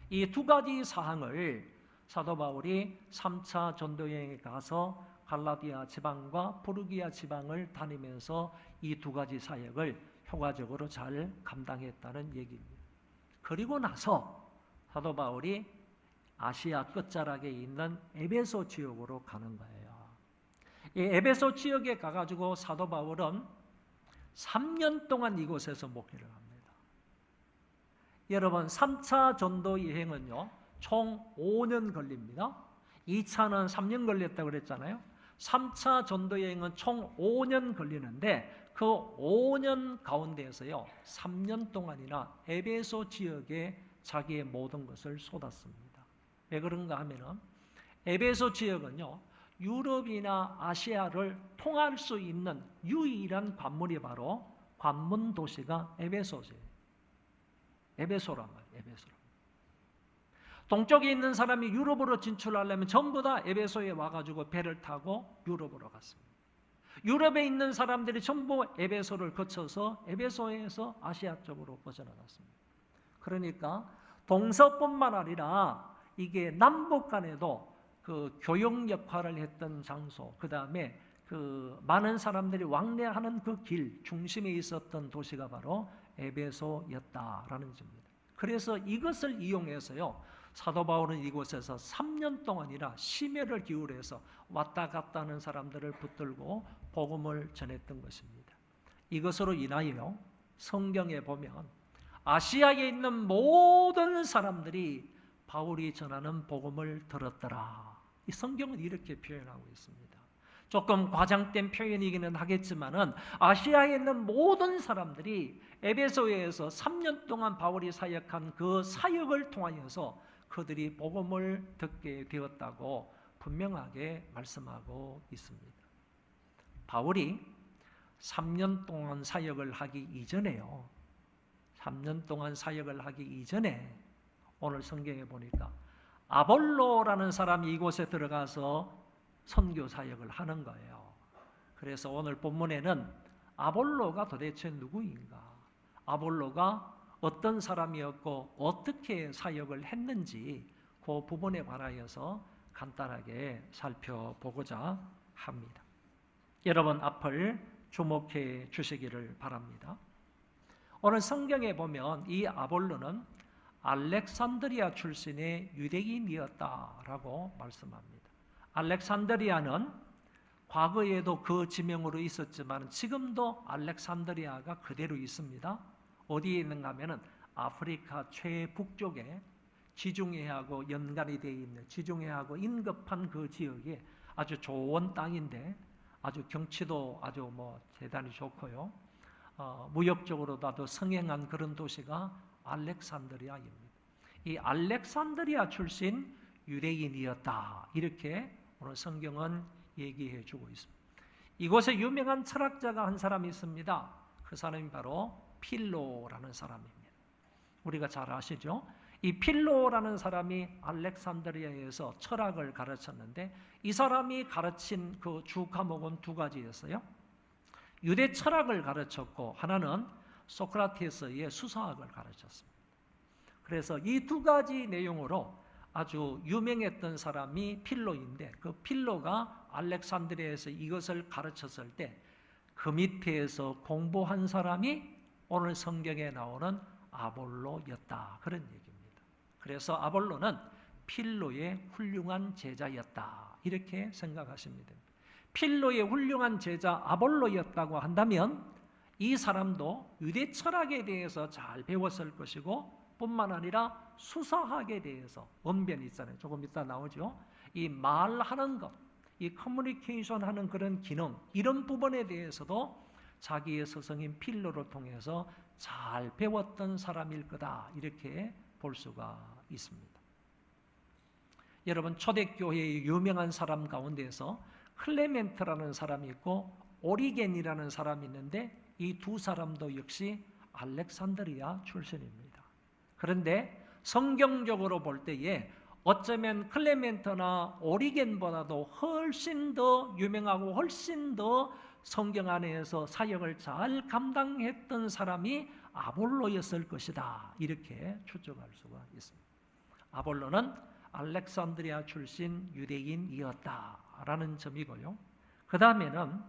이 두 가지 사항을 사도 바울이 3차 전도여행에 가서 갈라디아 지방과 부르기아 지방을 다니면서 이 두 가지 사역을 효과적으로 잘 감당했다는 얘기입니다. 그리고 나서 사도 바울이 아시아 끝자락에 있는 에베소 지역으로 가는 거예요. 이 에베소 지역에 가가지고 사도 바울은 3년 동안 이곳에서 목회를 합니다. 여러분, 3차 전도 여행은요, 총 5년 걸립니다. 2차는 3년 걸렸다고 그랬잖아요. 3차 전도 여행은 총 5년 걸리는데 그 5년 가운데에서요, 3년 동안이나 에베소 지역에 자기의 모든 것을 쏟았습니다. 왜 그런가 하면은 에베소 지역은요, 유럽이나 아시아를 통할 수 있는 유일한 관문이 바로 관문 도시가 에베소예요. 에베소란 말이에요. 에베소. 동쪽에 있는 사람이 유럽으로 진출하려면 전부 다 에베소에 와가지고 배를 타고 유럽으로 갔습니다. 유럽에 있는 사람들이 전부 에베소를 거쳐서 에베소에서 아시아 쪽으로 벗어나갔습니다. 그러니까 동서뿐만 아니라 이게 남북 간에도 그 교역 역할을 했던 장소, 그 다음에 그 많은 사람들이 왕래하는 그 길 중심에 있었던 도시가 바로 에베소였다라는 점입니다. 그래서 이것을 이용해서요, 사도 바울은 이곳에서 3년 동안이나 심혈을 기울여서 왔다 갔다 하는 사람들을 붙들고 복음을 전했던 것입니다. 이것으로 인하여 성경에 보면 아시아에 있는 모든 사람들이 바울이 전하는 복음을 들었더라. 이 성경은 이렇게 표현하고 있습니다. 조금 과장된 표현이기는 하겠지만은 아시아에 있는 모든 사람들이 에베소에서 3년 동안 바울이 사역한 그 사역을 통하여서 그들이 복음을 듣게 되었다고 분명하게 말씀하고 있습니다. 바울이 3년 동안 사역을 하기 이전에요. 3년 동안 사역을 하기 이전에 오늘 성경에 보니까 아볼로라는 사람이 이곳에 들어가서 선교 사역을 하는 거예요. 그래서 오늘 본문에는 아볼로가 도대체 누구인가? 아볼로가 어떤 사람이었고 어떻게 사역을 했는지 그 부분에 관하여서 간단하게 살펴보고자 합니다. 여러분 앞을 주목해 주시기를 바랍니다. 오늘 성경에 보면 이 아볼로는 알렉산드리아 출신의 유대인이었다라고 말씀합니다. 알렉산드리아는 과거에도 그 지명으로 있었지만 지금도 알렉산드리아가 그대로 있습니다. 어디에 있는가 하면은 아프리카 최북쪽에 지중해하고 연관이 되어 있는, 지중해하고 인접한 그 지역에 아주 좋은 땅인데 아주 경치도 아주 대단히 좋고요. 무역적으로도 아주 성행한 그런 도시가 알렉산드리아입니다. 이 알렉산드리아 출신 유대인이었다, 이렇게 오늘 성경은 얘기해 주고 있습니다. 이곳에 유명한 철학자가 한 사람이 있습니다. 그 사람이 바로 필로라는 사람입니다. 우리가 잘 아시죠? 이 필로라는 사람이 알렉산드리아에서 철학을 가르쳤는데 이 사람이 가르친 그 주 과목은 두 가지였어요. 유대 철학을 가르쳤고 하나는 소크라테스의 수사학을 가르쳤습니다. 그래서 이 두 가지 내용으로 아주 유명했던 사람이 필로인데 그 필로가 알렉산드리아에서 이것을 가르쳤을 때 그 밑에서 공부한 사람이 오늘 성경에 나오는 아볼로였다, 그런 얘기입니다. 그래서 아볼로는 필로의 훌륭한 제자였다, 이렇게 생각하시면 됩니다. 필로의 훌륭한 제자 아볼로였다고 한다면 이 사람도 유대 철학에 대해서 잘 배웠을 것이고 뿐만 아니라 수사학에 대해서, 언변이 있잖아요. 조금 이따 나오죠. 이 말하는 것, 이 커뮤니케이션 하는 그런 기능, 이런 부분에 대해서도 자기의 스승인 필로를 통해서 잘 배웠던 사람일 거다, 이렇게 볼 수가 있습니다. 여러분, 초대교회의 유명한 사람 가운데서 클레멘트라는 사람이 있고 오리겐이라는 사람이 있는데 이 두 사람도 역시 알렉산드리아 출신입니다. 그런데 성경적으로 볼 때에 어쩌면 클레멘트나 오리겐보다도 훨씬 더 유명하고 훨씬 더 성경 안에서 사역을 잘 감당했던 사람이 아볼로였을 것이다, 이렇게 추측할 수가 있습니다. 아볼로는 알렉산드리아 출신 유대인이었다라는 점이고요. 그 다음에는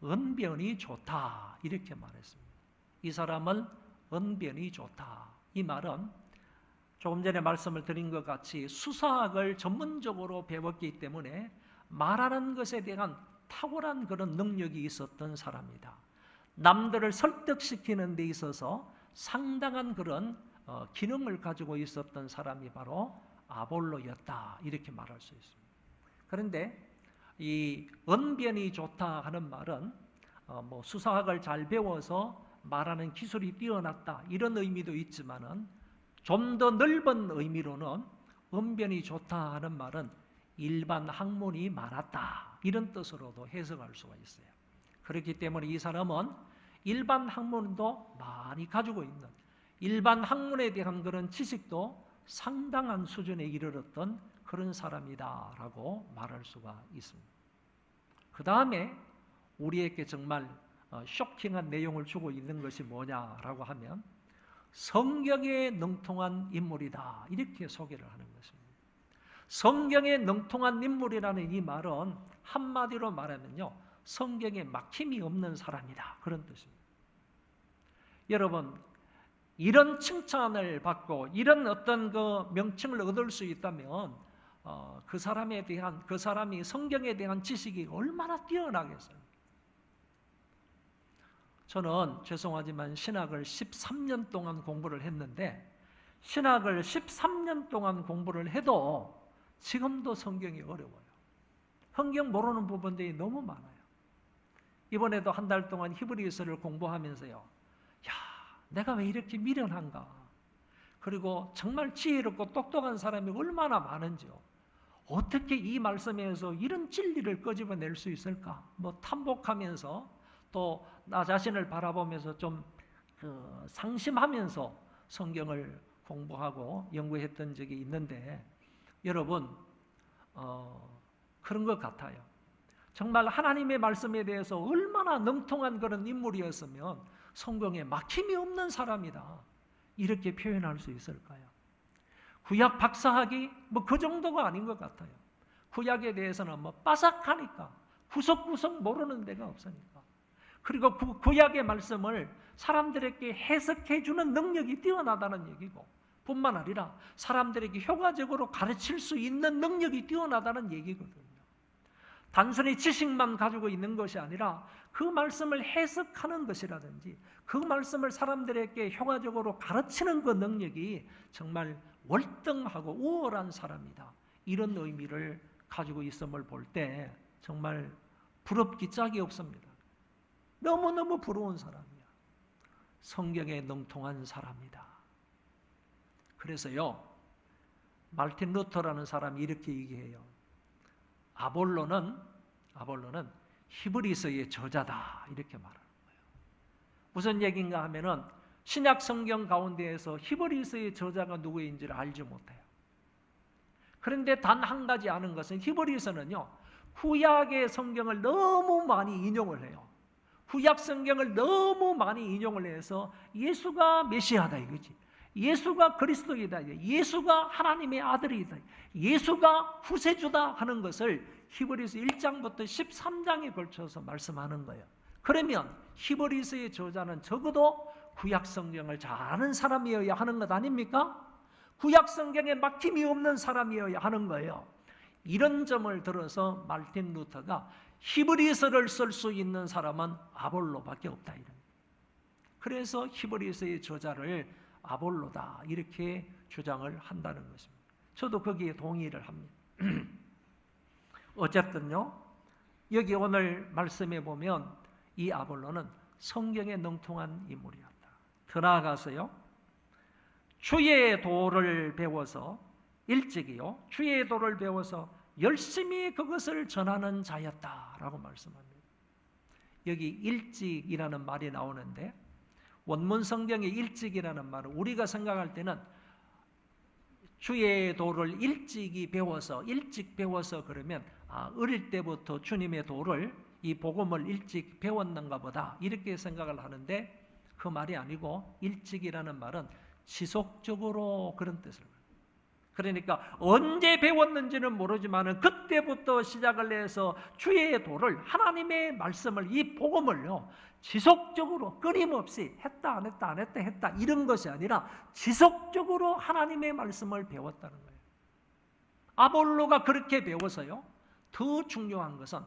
언변이 좋다, 이렇게 말했습니다. 이 사람은 언변이 좋다. 이 말은 조금 전에 말씀을 드린 것 같이 수사학을 전문적으로 배웠기 때문에 말하는 것에 대한 탁월한 그런 능력이 있었던 사람이다. 남들을 설득시키는 데 있어서 상당한 그런 기능을 가지고 있었던 사람이 바로 아볼로였다, 이렇게 말할 수 있습니다. 그런데 이 언변이 좋다 하는 말은 뭐 수사학을 잘 배워서 말하는 기술이 뛰어났다, 이런 의미도 있지만은 좀 더 넓은 의미로는 언변이 좋다 하는 말은 일반 학문이 많았다, 이런 뜻으로도 해석할 수가 있어요. 그렇기 때문에 이 사람은 일반 학문도 많이 가지고 있는, 일반 학문에 대한 그런 지식도 상당한 수준에 이르렀던 그런 사람이다라고 말할 수가 있습니다. 그 다음에 우리에게 정말 쇼킹한 내용을 주고 있는 것이 뭐냐라고 하면 성경에 능통한 인물이다, 이렇게 소개를 하는 것입니다. 성경에 능통한 인물이라는 이 말은 한마디로 말하면요, 성경에 막힘이 없는 사람이다, 그런 뜻입니다. 여러분, 이런 칭찬을 받고 이런 어떤 그 명칭을 얻을 수 있다면 그 사람이 성경에 대한 지식이 얼마나 뛰어나겠어요. 저는 죄송하지만 신학을 13년 동안 공부를 했는데 신학을 13년 동안 공부를 해도 지금도 성경이 어려워요. 성경 모르는 부분들이 너무 많아요. 이번에도 한 달 동안 히브리서를 공부하면서요, 야, 내가 왜 이렇게 미련한가? 그리고 정말 지혜롭고 똑똑한 사람이 얼마나 많은지요. 어떻게 이 말씀에서 이런 진리를 끄집어낼 수 있을까? 뭐 탐복하면서 또 나 자신을 바라보면서 좀 상심하면서 성경을 공부하고 연구했던 적이 있는데 여러분, 그런 것 같아요. 정말 하나님의 말씀에 대해서 얼마나 능통한 그런 인물이었으면 성경에 막힘이 없는 사람이다, 이렇게 표현할 수 있을까요? 구약 박사학이 뭐 그 정도가 아닌 것 같아요. 구약에 대해서는 뭐 빠삭하니까 구석구석 모르는 데가 없으니까. 그리고 구약의 말씀을 사람들에게 해석해 주는 능력이 뛰어나다는 얘기고, 뿐만 아니라 사람들에게 효과적으로 가르칠 수 있는 능력이 뛰어나다는 얘기거든요. 단순히 지식만 가지고 있는 것이 아니라 그 말씀을 해석하는 것이라든지 그 말씀을 사람들에게 효과적으로 가르치는 그 능력이 정말 월등하고 우월한 사람이다, 이런 의미를 가지고 있음을 볼 때 정말 부럽기 짝이 없습니다. 너무너무 부러운 사람이야. 성경에 능통한 사람이다. 그래서요, 말틴 루터라는 사람이 이렇게 얘기해요. 아볼로는 히브리서의 저자다, 이렇게 말하는 거예요. 무슨 얘기인가 하면은 신약 성경 가운데에서 히브리서의 저자가 누구인지를 알지 못해요. 그런데 단 한 가지 아는 것은 히브리서는요, 구약의 성경을 너무 많이 인용을 해요. 구약 성경을 너무 많이 인용을 해서 예수가 메시아다 이거지, 예수가 그리스도이다, 예수가 하나님의 아들이다, 예수가 구세주다 하는 것을 히브리서 1장부터 13장에 걸쳐서 말씀하는 거예요. 그러면 히브리서의 저자는 적어도 구약 성경을 잘 아는 사람이어야 하는 것 아닙니까? 구약 성경에 막힘이 없는 사람이어야 하는 거예요. 이런 점을 들어서 말틴 루터가 히브리서를 쓸 수 있는 사람은 아볼로밖에 없다, 이런. 그래서 히브리서의 저자를 아볼로다, 이렇게 주장을 한다는 것입니다. 저도 거기에 동의를 합니다. 어쨌든요, 여기 오늘 말씀에 보면 이 아볼로는 성경에 능통한 인물이었다. 더 나아가서요, 주의 도를 배워서 일찍이요, 주의 도를 배워서 열심히 그것을 전하는 자였다라고 말씀합니다. 여기 일찍이라는 말이 나오는데, 원문 성경에 일찍이라는 말은 우리가 생각할 때는 주의 도를 일찍이 배워서, 일찍 배워서 그러면 어릴 때부터 주님의 도를, 이 복음을 일찍 배웠는가 보다 이렇게 생각을 하는데, 그 말이 아니고 일찍이라는 말은 지속적으로 그런 뜻을 합니다. 그러니까 언제 배웠는지는 모르지만 그때부터 시작을 해서 주의 도를, 하나님의 말씀을, 이 복음을요, 지속적으로 끊임없이 했다 안 했다 안 했다 했다 이런 것이 아니라 지속적으로 하나님의 말씀을 배웠다는 거예요. 아볼로가 그렇게 배워서요, 더 중요한 것은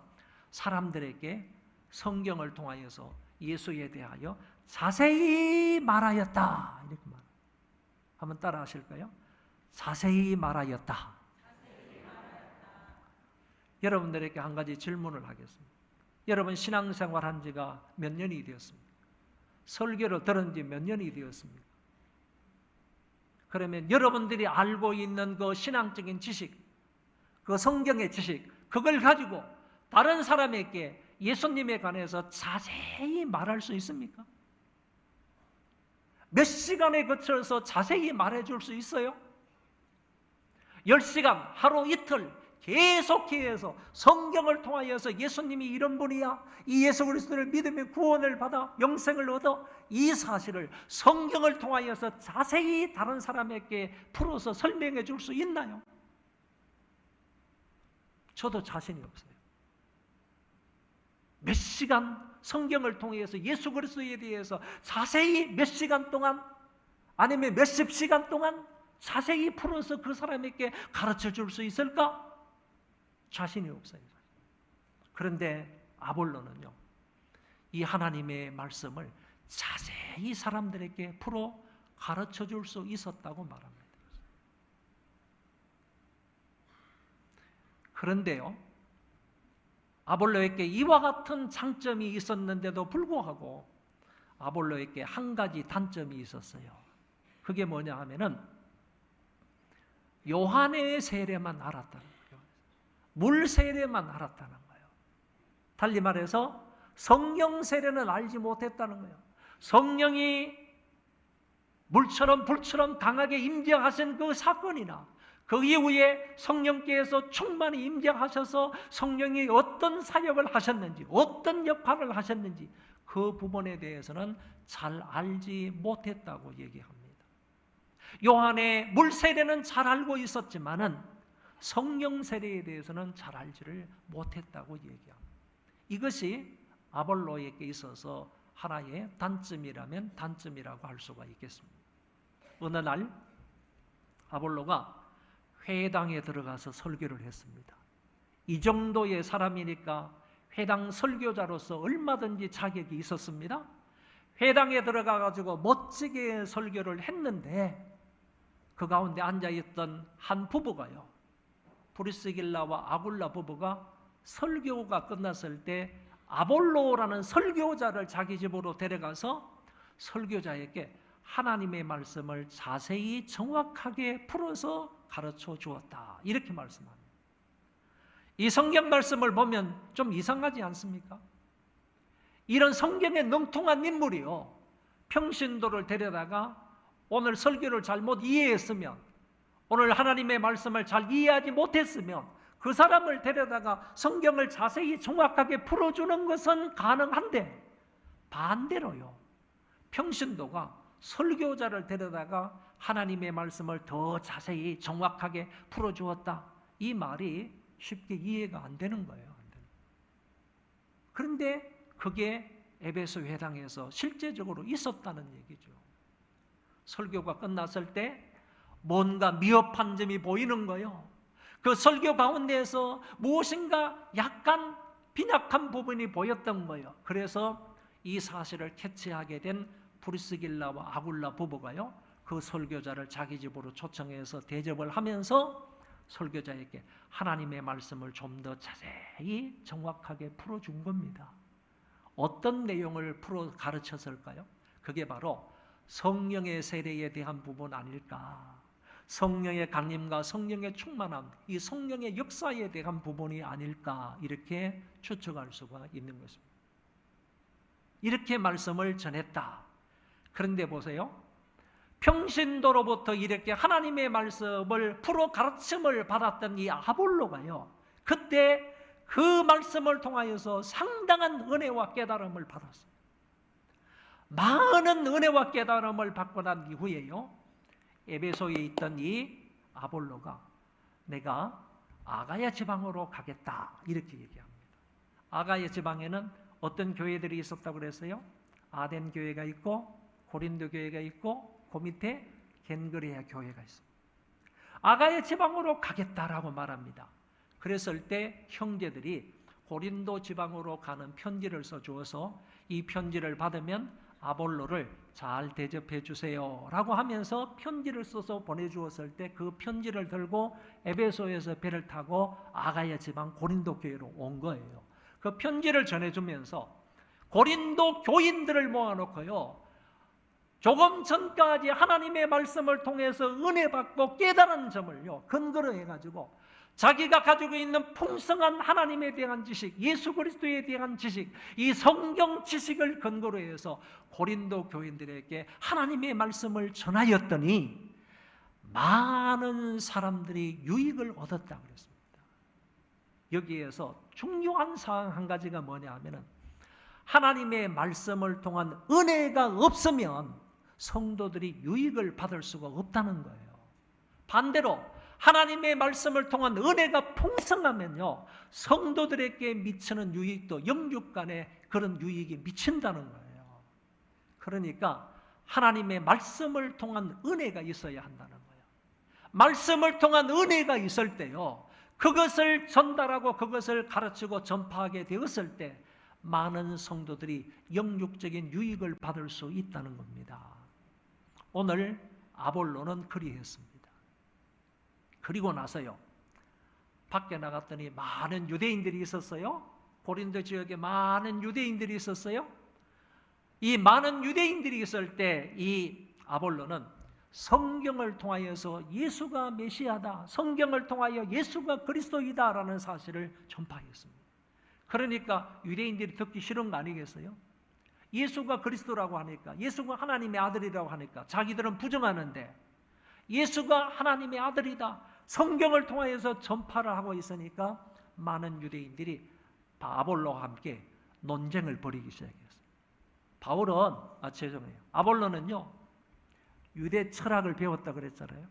사람들에게 성경을 통하여서 예수에 대하여 자세히 말하였다. 이렇게 말. 한번 따라 하실까요? 자세히 말하였다. 여러분들에게 한 가지 질문을 하겠습니다. 여러분 신앙생활 한 지가 몇 년이 되었습니까? 설교를 들은 지 몇 년이 되었습니까? 그러면 여러분들이 알고 있는 그 신앙적인 지식, 그 성경의 지식, 그걸 가지고 다른 사람에게 예수님에 관해서 자세히 말할 수 있습니까? 몇 시간에 거쳐서 자세히 말해줄 수 있어요? 10시간, 하루 이틀 계속해서 성경을 통하여서 예수님이 이런 분이야, 이 예수 그리스도를 믿으면 구원을 받아 영생을 얻어, 이 사실을 성경을 통하여서 자세히 다른 사람에게 풀어서 설명해 줄 수 있나요? 저도 자신이 없어요. 몇 시간 성경을 통해서 예수 그리스도에 대해서 자세히 몇 시간 동안, 아니면 몇십 시간 동안 자세히 풀어서 그 사람에게 가르쳐 줄 수 있을까? 자신이 없어요. 그런데 아볼로는요, 이 하나님의 말씀을 자세히 사람들에게 풀어 가르쳐 줄 수 있었다고 말합니다. 그런데요, 아볼로에게 이와 같은 장점이 있었는데도 불구하고 아볼로에게 한 가지 단점이 있었어요. 그게 뭐냐 하면은 요한의 세례만 알았다는 거예요. 물 세례만 알았다는 거예요. 달리 말해서 성령 세례는 알지 못했다는 거예요. 성령이 물처럼 불처럼 강하게 임재하신 그 사건이나 그 이후에 성령께서 충만히 임재하셔서 성령이 어떤 사역을 하셨는지, 어떤 역할을 하셨는지 그 부분에 대해서는 잘 알지 못했다고 얘기합니다. 요한의 물 세례는 잘 알고 있었지만은 성령 세례에 대해서는 잘 알지를 못했다고 얘기합니다. 이것이 아볼로에게 있어서 하나의 단점이라면 단점이라고 할 수가 있겠습니다. 어느 날 아볼로가 회당에 들어가서 설교를 했습니다. 이 정도의 사람이니까 회당 설교자로서 얼마든지 자격이 있었습니다. 회당에 들어가 가지고 멋지게 설교를 했는데 그 가운데 앉아있던 한 부부가요, 브리스길라와 아굴라 부부가 설교가 끝났을 때 아볼로라는 설교자를 자기 집으로 데려가서 설교자에게 하나님의 말씀을 자세히 정확하게 풀어서 가르쳐 주었다, 이렇게 말씀합니다. 이 성경 말씀을 보면 좀 이상하지 않습니까? 이런 성경에 능통한 인물이요, 평신도를 데려다가 오늘 설교를 잘못 이해했으면, 오늘 하나님의 말씀을 잘 이해하지 못했으면 그 사람을 데려다가 성경을 자세히 정확하게 풀어주는 것은 가능한데, 반대로요, 평신도가 설교자를 데려다가 하나님의 말씀을 더 자세히 정확하게 풀어주었다, 이 말이 쉽게 이해가 안 되는 거예요. 그런데 그게 에베소 회당에서 실제적으로 있었다는 얘기죠. 설교가 끝났을 때 뭔가 미흡한 점이 보이는 거예요. 그 설교 가운데에서 무엇인가 약간 빈약한 부분이 보였던 거예요. 그래서 이 사실을 캐치하게 된 브리스길라와 아굴라 부부가요, 그 설교자를 자기 집으로 초청해서 대접을 하면서 설교자에게 하나님의 말씀을 좀 더 자세히 정확하게 풀어준 겁니다. 어떤 내용을 풀어 가르쳤을까요? 그게 바로 성령의 세례에 대한 부분 아닐까? 성령의 강림과 성령의 충만함, 이 성령의 역사에 대한 부분이 아닐까? 이렇게 추측할 수가 있는 것입니다. 이렇게 말씀을 전했다. 그런데 보세요. 평신도로부터 이렇게 하나님의 말씀을 풀어 가르침을 받았던 이 아볼로가요, 그때 그 말씀을 통하여서 상당한 은혜와 깨달음을 받았어요. 많은 은혜와 깨달음을 받고 난 이후에요, 에베소에 있던 이 아볼로가 내가 아가야 지방으로 가겠다 이렇게 얘기합니다. 아가야 지방에는 어떤 교회들이 있었다고 그랬어요? 아덴 교회가 있고 고린도 교회가 있고 그 밑에 겐그레아 교회가 있습니다. 아가야 지방으로 가겠다라고 말합니다. 그랬을 때 형제들이 고린도 지방으로 가는 편지를 써주어서 이 편지를 받으면 아볼로를 잘 대접해 주세요 라고 하면서 편지를 써서 보내주었을 때 그 편지를 들고 에베소에서 배를 타고 아가야 지방 고린도 교회로 온 거예요. 그 편지를 전해주면서 고린도 교인들을 모아놓고요, 조금 전까지 하나님의 말씀을 통해서 은혜 받고 깨달은 점을요 근거로 해가지고 자기가 가지고 있는 풍성한 하나님에 대한 지식, 예수 그리스도에 대한 지식, 이 성경 지식을 근거로 해서 고린도 교인들에게 하나님의 말씀을 전하였더니 많은 사람들이 유익을 얻었다고 그랬습니다. 여기에서 중요한 사항 한 가지가 뭐냐 하면은 하나님의 말씀을 통한 은혜가 없으면 성도들이 유익을 받을 수가 없다는 거예요. 반대로 하나님의 말씀을 통한 은혜가 풍성하면요, 성도들에게 미치는 유익도 영육 간에 그런 유익이 미친다는 거예요. 그러니까 하나님의 말씀을 통한 은혜가 있어야 한다는 거예요. 말씀을 통한 은혜가 있을 때요, 그것을 전달하고 그것을 가르치고 전파하게 되었을 때 많은 성도들이 영육적인 유익을 받을 수 있다는 겁니다. 오늘 아볼로는 그리했습니다. 그리고 나서요, 밖에 나갔더니 많은 유대인들이 있었어요. 고린도 지역에 많은 유대인들이 있었어요. 이 많은 유대인들이 있을 때 이 아볼로는 성경을 통하여서 예수가 메시아다, 성경을 통하여 예수가 그리스도이다라는 사실을 전파했습니다. 그러니까 유대인들이 듣기 싫은 거 아니겠어요? 예수가 그리스도라고 하니까, 예수가 하나님의 아들이라고 하니까 자기들은 부정하는데 예수가 하나님의 아들이다, 성경을 통하여서 전파를 하고 있으니까 많은 유대인들이 아볼로와 함께 논쟁을 벌이기 시작했어요. 아볼로는요 유대 철학을 배웠다 그랬잖아요.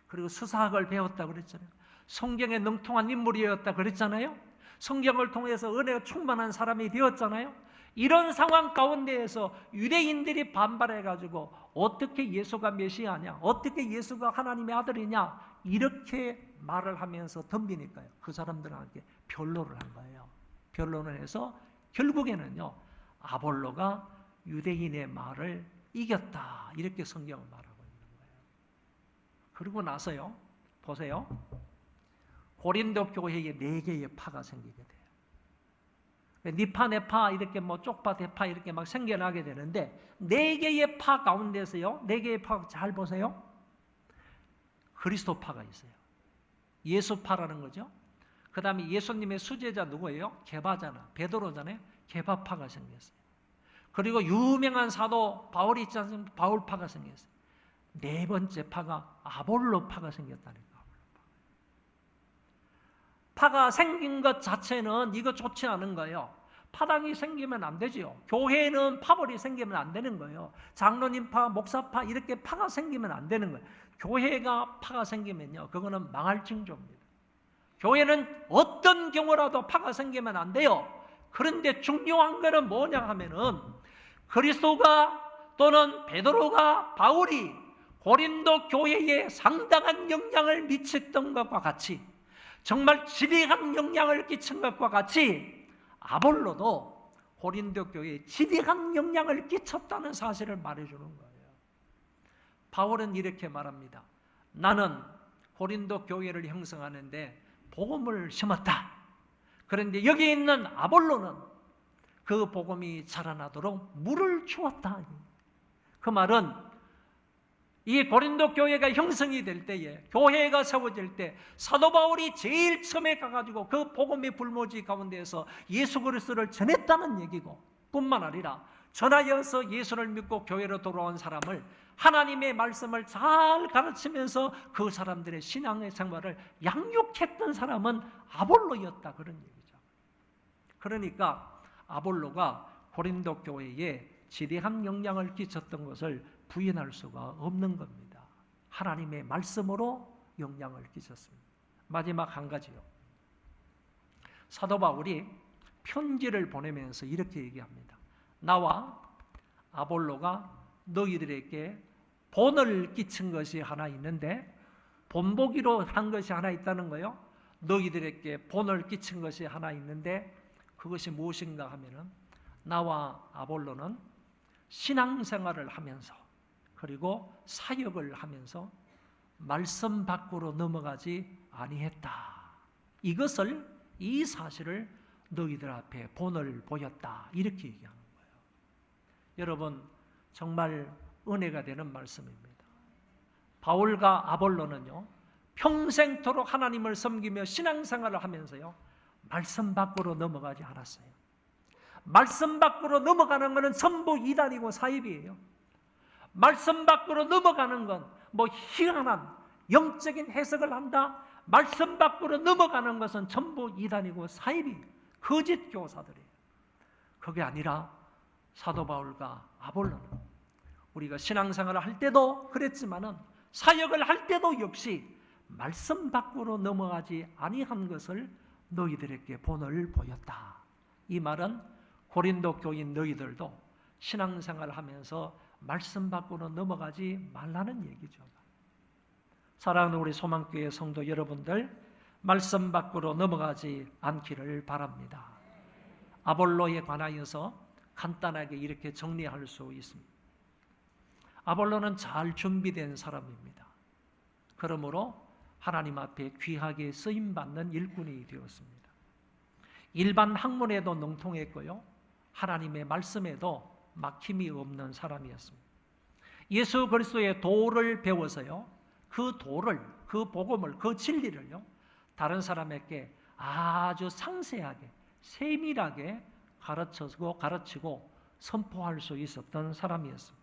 그리고 수사학을 배웠다 그랬잖아요. 성경에 능통한 인물이었다 그랬잖아요. 성경을 통해서 은혜가 충만한 사람이 되었잖아요. 이런 상황 가운데에서 유대인들이 반발해가지고 어떻게 예수가 메시아냐, 어떻게 예수가 하나님의 아들이냐 이렇게 말을 하면서 덤비니까요, 그 사람들한테 변론을 한 거예요. 변론을 해서 결국에는요 아볼로가 유대인의 말을 이겼다 이렇게 성경을 말하고 있는 거예요. 그리고 나서요 보세요, 고린도 교회에 4개의 파가 생기게 돼요. 니파 네파 이렇게 뭐 쪽파 대파 이렇게 막 생겨나게 되는데 4개의 파 가운데서요, 4개의 파 잘 보세요. 그리스도파가 있어요. 예수파라는 거죠. 그 다음에 예수님의 수제자 누구예요? 게바잖아, 베드로잖아요. 게바파가 생겼어요. 그리고 유명한 사도 바울이 있지 않습니까? 바울파가 생겼어요. 4번째 파가 아볼로파가 생겼다니까. 파가 생긴 것 자체는 이거 좋지 않은 거예요. 파당이 생기면 안 되죠. 교회는 파벌이 생기면 안 되는 거예요. 장로님파, 목사파 이렇게 파가 생기면 안 되는 거예요. 교회가 파가 생기면요, 그거는 망할 징조입니다. 교회는 어떤 경우라도 파가 생기면 안 돼요. 그런데 중요한 거는 뭐냐 하면은 그리스도가 또는 베드로가, 바울이 고린도 교회에 상당한 영향을 미쳤던 것과 같이, 정말 지대한 영향을 끼친 것과 같이 아볼로도 고린도 교회에 지대한 영향을 끼쳤다는 사실을 말해주는 거예요. 바울은 이렇게 말합니다. 나는 고린도 교회를 형성하는데 복음을 심었다. 그런데 여기 있는 아볼로는 그 복음이 자라나도록 물을 주었다. 그 말은 이 고린도 교회가 형성이 될 때에, 교회가 세워질 때 사도 바울이 제일 처음에 가가지고 그 복음의 불모지 가운데에서 예수 그리스도를 전했다는 얘기고, 뿐만 아니라 전하여서 예수를 믿고 교회로 돌아온 사람을 하나님의 말씀을 잘 가르치면서 그 사람들의 신앙의 생활을 양육했던 사람은 아볼로였다, 그런 얘기죠. 그러니까 아볼로가 고린도 교회에 지대한 영향을 끼쳤던 것을 부인할 수가 없는 겁니다. 하나님의 말씀으로 영향을 끼쳤습니다. 마지막 한 가지요. 사도 바울이 편지를 보내면서 이렇게 얘기합니다. 나와 아볼로가 너희들에게 본을 끼친 것이 하나 있는데, 본보기로 한 것이 하나 있다는 거요. 너희들에게 본을 끼친 것이 하나 있는데 그것이 무엇인가 하면은, 나와 아볼로는 신앙생활을 하면서 그리고 사역을 하면서 말씀 밖으로 넘어가지 아니했다. 이것을, 이 사실을 너희들 앞에 본을 보였다. 이렇게 얘기하는 거예요. 여러분, 정말 은혜가 되는 말씀입니다. 바울과 아볼로는요, 평생토록 하나님을 섬기며 신앙생활을 하면서요, 말씀 밖으로 넘어가지 않았어요. 말씀 밖으로 넘어가는 것은 전부 이단이고 사입이에요. 말씀 밖으로 넘어가는 건 뭐 희한한 영적인 해석을 한다. 말씀 밖으로 넘어가는 것은 전부 이단이고 사입이에요. 거짓 교사들이에요. 그게 아니라 사도 바울과 아볼로는 우리가 신앙생활을 할 때도 그랬지만은 사역을 할 때도 역시 말씀 밖으로 넘어가지 아니한 것을 너희들에게 본을 보였다. 이 말은 고린도 교인 너희들도 신앙생활을 하면서 말씀 밖으로 넘어가지 말라는 얘기죠. 사랑하는 우리 소망교회 성도 여러분들, 말씀 밖으로 넘어가지 않기를 바랍니다. 아볼로에 관하여서 간단하게 이렇게 정리할 수 있습니다. 아볼로는 잘 준비된 사람입니다. 그러므로 하나님 앞에 귀하게 쓰임받는 일꾼이 되었습니다. 일반 학문에도 능통했고요, 하나님의 말씀에도 막힘이 없는 사람이었습니다. 예수 그리스도의 도를 배워서요, 그 도를, 그 복음을, 그 진리를요, 다른 사람에게 아주 상세하게, 세밀하게 가르치고 선포할 수 있었던 사람이었습니다.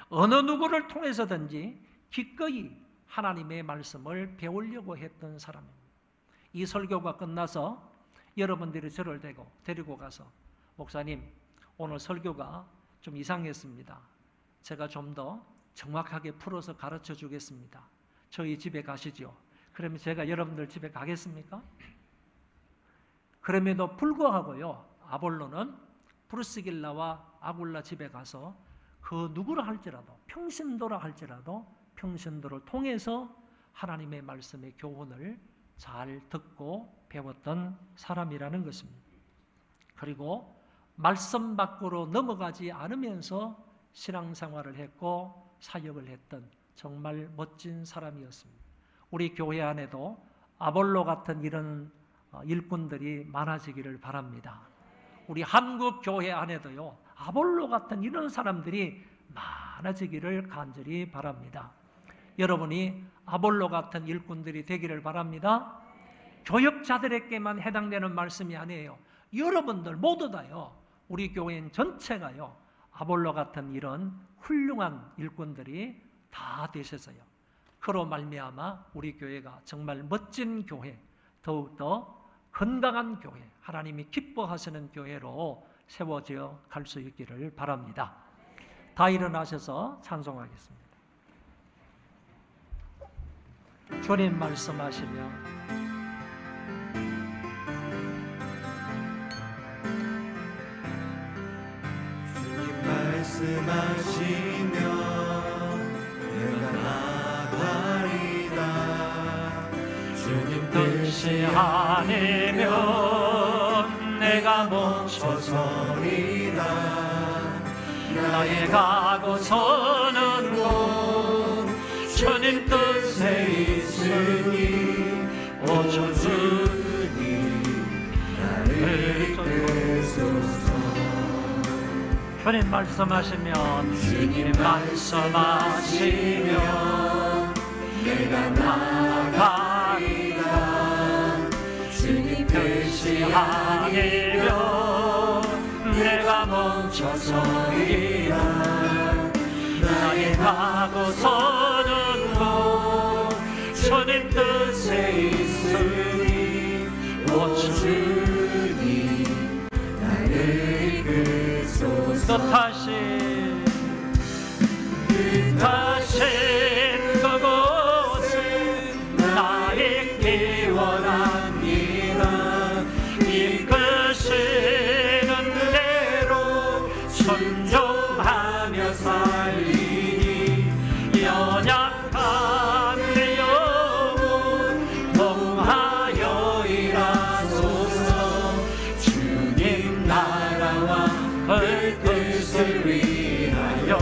어느 누구를 통해서든지 기꺼이 하나님의 말씀을 배우려고 했던 사람입니다. 이 설교가 끝나서 여러분들이 저를 데리고 가서, 목사님, 오늘 설교가 좀 이상했습니다. 제가 좀 더 정확하게 풀어서 가르쳐 주겠습니다. 저희 집에 가시죠. 그러면 제가 여러분들 집에 가겠습니까? 그럼에도 불구하고요, 아볼로는 프르스길라와 아굴라 집에 가서 그 누구라 할지라도, 평신도라 할지라도 평신도를 통해서 하나님의 말씀의 교훈을 잘 듣고 배웠던 사람이라는 것입니다. 그리고 말씀 밖으로 넘어가지 않으면서 신앙생활을 했고 사역을 했던 정말 멋진 사람이었습니다. 우리 교회 안에도 아볼로 같은 이런 일꾼들이 많아지기를 바랍니다. 우리 한국 교회 안에도요, 아볼로 같은 이런 사람들이 많아지기를 간절히 바랍니다. 여러분이 아볼로 같은 일꾼들이 되기를 바랍니다. 교역자들에게만 해당되는 말씀이 아니에요. 여러분들 모두 다요, 우리 교회인 전체가요, 아볼로 같은 이런 훌륭한 일꾼들이 다 되셔서요, 그로 말미암아 우리 교회가 정말 멋진 교회, 더욱더 건강한 교회, 하나님이 기뻐하시는 교회로 세워져 갈 수 있기를 바랍니다. 다 일어나셔서 찬송하겠습니다. 주님 말씀하시며 주님 말씀하시며 내가 나가리다. 주님 뜻이 아니면 내가 멈춰서리다. 나의 가고 서는 곳 주님 뜻에 있으니 있으니 오 주님 나를 이끄소서. 주님 말씀하시면 주님 말씀하시면 내가 나아가리라. 주님 뜻이 아니면 내가 멈춰서리라. 나의 가고서는 곧 주님 뜻에 있으니 오 주님 나를 이끄소서. 뜻하신 그곳에 나 있기 원합니다. 이끄시는 대로 순종하며 살리니 연약한 내 영혼 동하여 일하소서. 주님 나라와 그 뜻을 위하여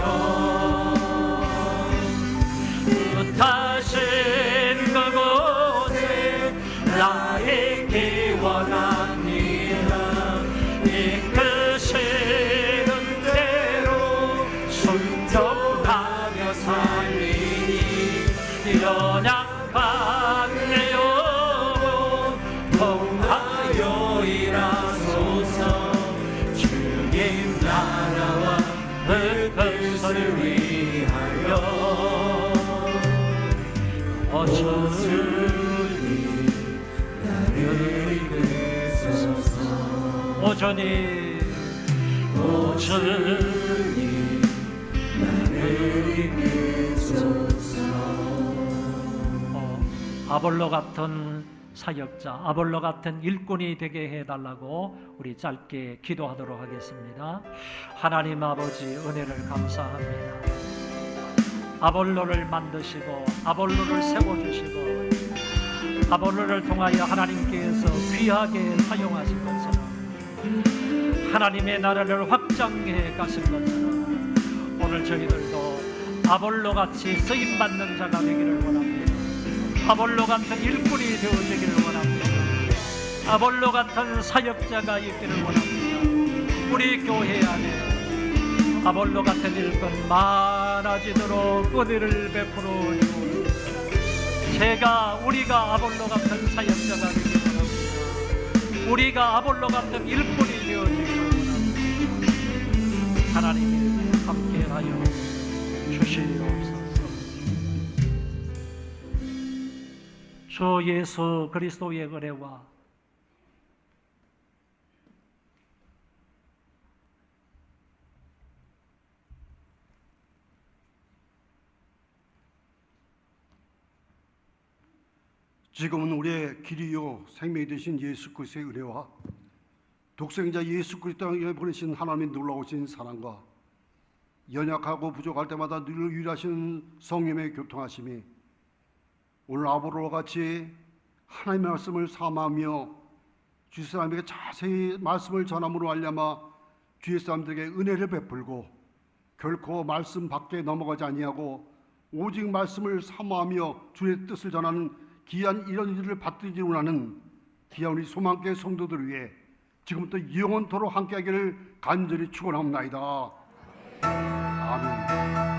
뜻하신 그곳에 나 있기 원합니다. 이끄시는 대로 순종하며 살리니 연약한 내 영혼 통하여 일하소서. 주님 나라와 그 뜻을 위하여 오 주님 나를 이끄소서. 오 주님 오 주님 나를 이끄소서. 아볼로 같은 사역자, 아볼로 같은 일꾼이 되게 해달라고 우리 짧게 기도하도록 하겠습니다. 하나님 아버지 은혜를 감사합니다. 아볼로를 만드시고 아볼로를 세워주시고 아볼로를 통하여 하나님께서 귀하게 사용하신 것처럼 하나님의 나라를 확장해 가신 것처럼 오늘 저희들도 아볼로같이 쓰임받는 자가 되기를 원합니다. 아볼로 같은 일꾼이 되어지기를 원합니다. 아볼로 같은 사역자가 있기를 원합니다. 우리 교회 안에 아볼로 같은 일꾼 많아지도록 은혜를 베풀어 주옵소서. 우리가 아볼로 같은 사역자가 되기를 원합니다. 우리가 아볼로 같은 일꾼이 되어지기를 원합니다. 하나님이 함께하여 주시옵소서. 주 예수 그리스도의 은혜와 지금은 우리의 길이요 생명이 되신 예수 그리스도의 은혜와 독생자 예수 그리스도를 보내신 하나님의 놀라우신 사랑과 연약하고 부족할 때마다 늘 유일하신 성령의 교통하심이 오늘 아볼로와 같이 하나님의 말씀을 삼하며 주위 사람에게 자세히 말씀을 전함으로 말미암아 주위 사람들에게 은혜를 베풀고 결코 말씀 밖에 넘어가지 아니하고 오직 말씀을 삼하며 주의 뜻을 전하는 귀한 이런 일을 받들지 원하는 귀한 우리 소망교회 성도들을 위해 지금부터 영원토록 함께하기를 간절히 축원합니다. 아멘.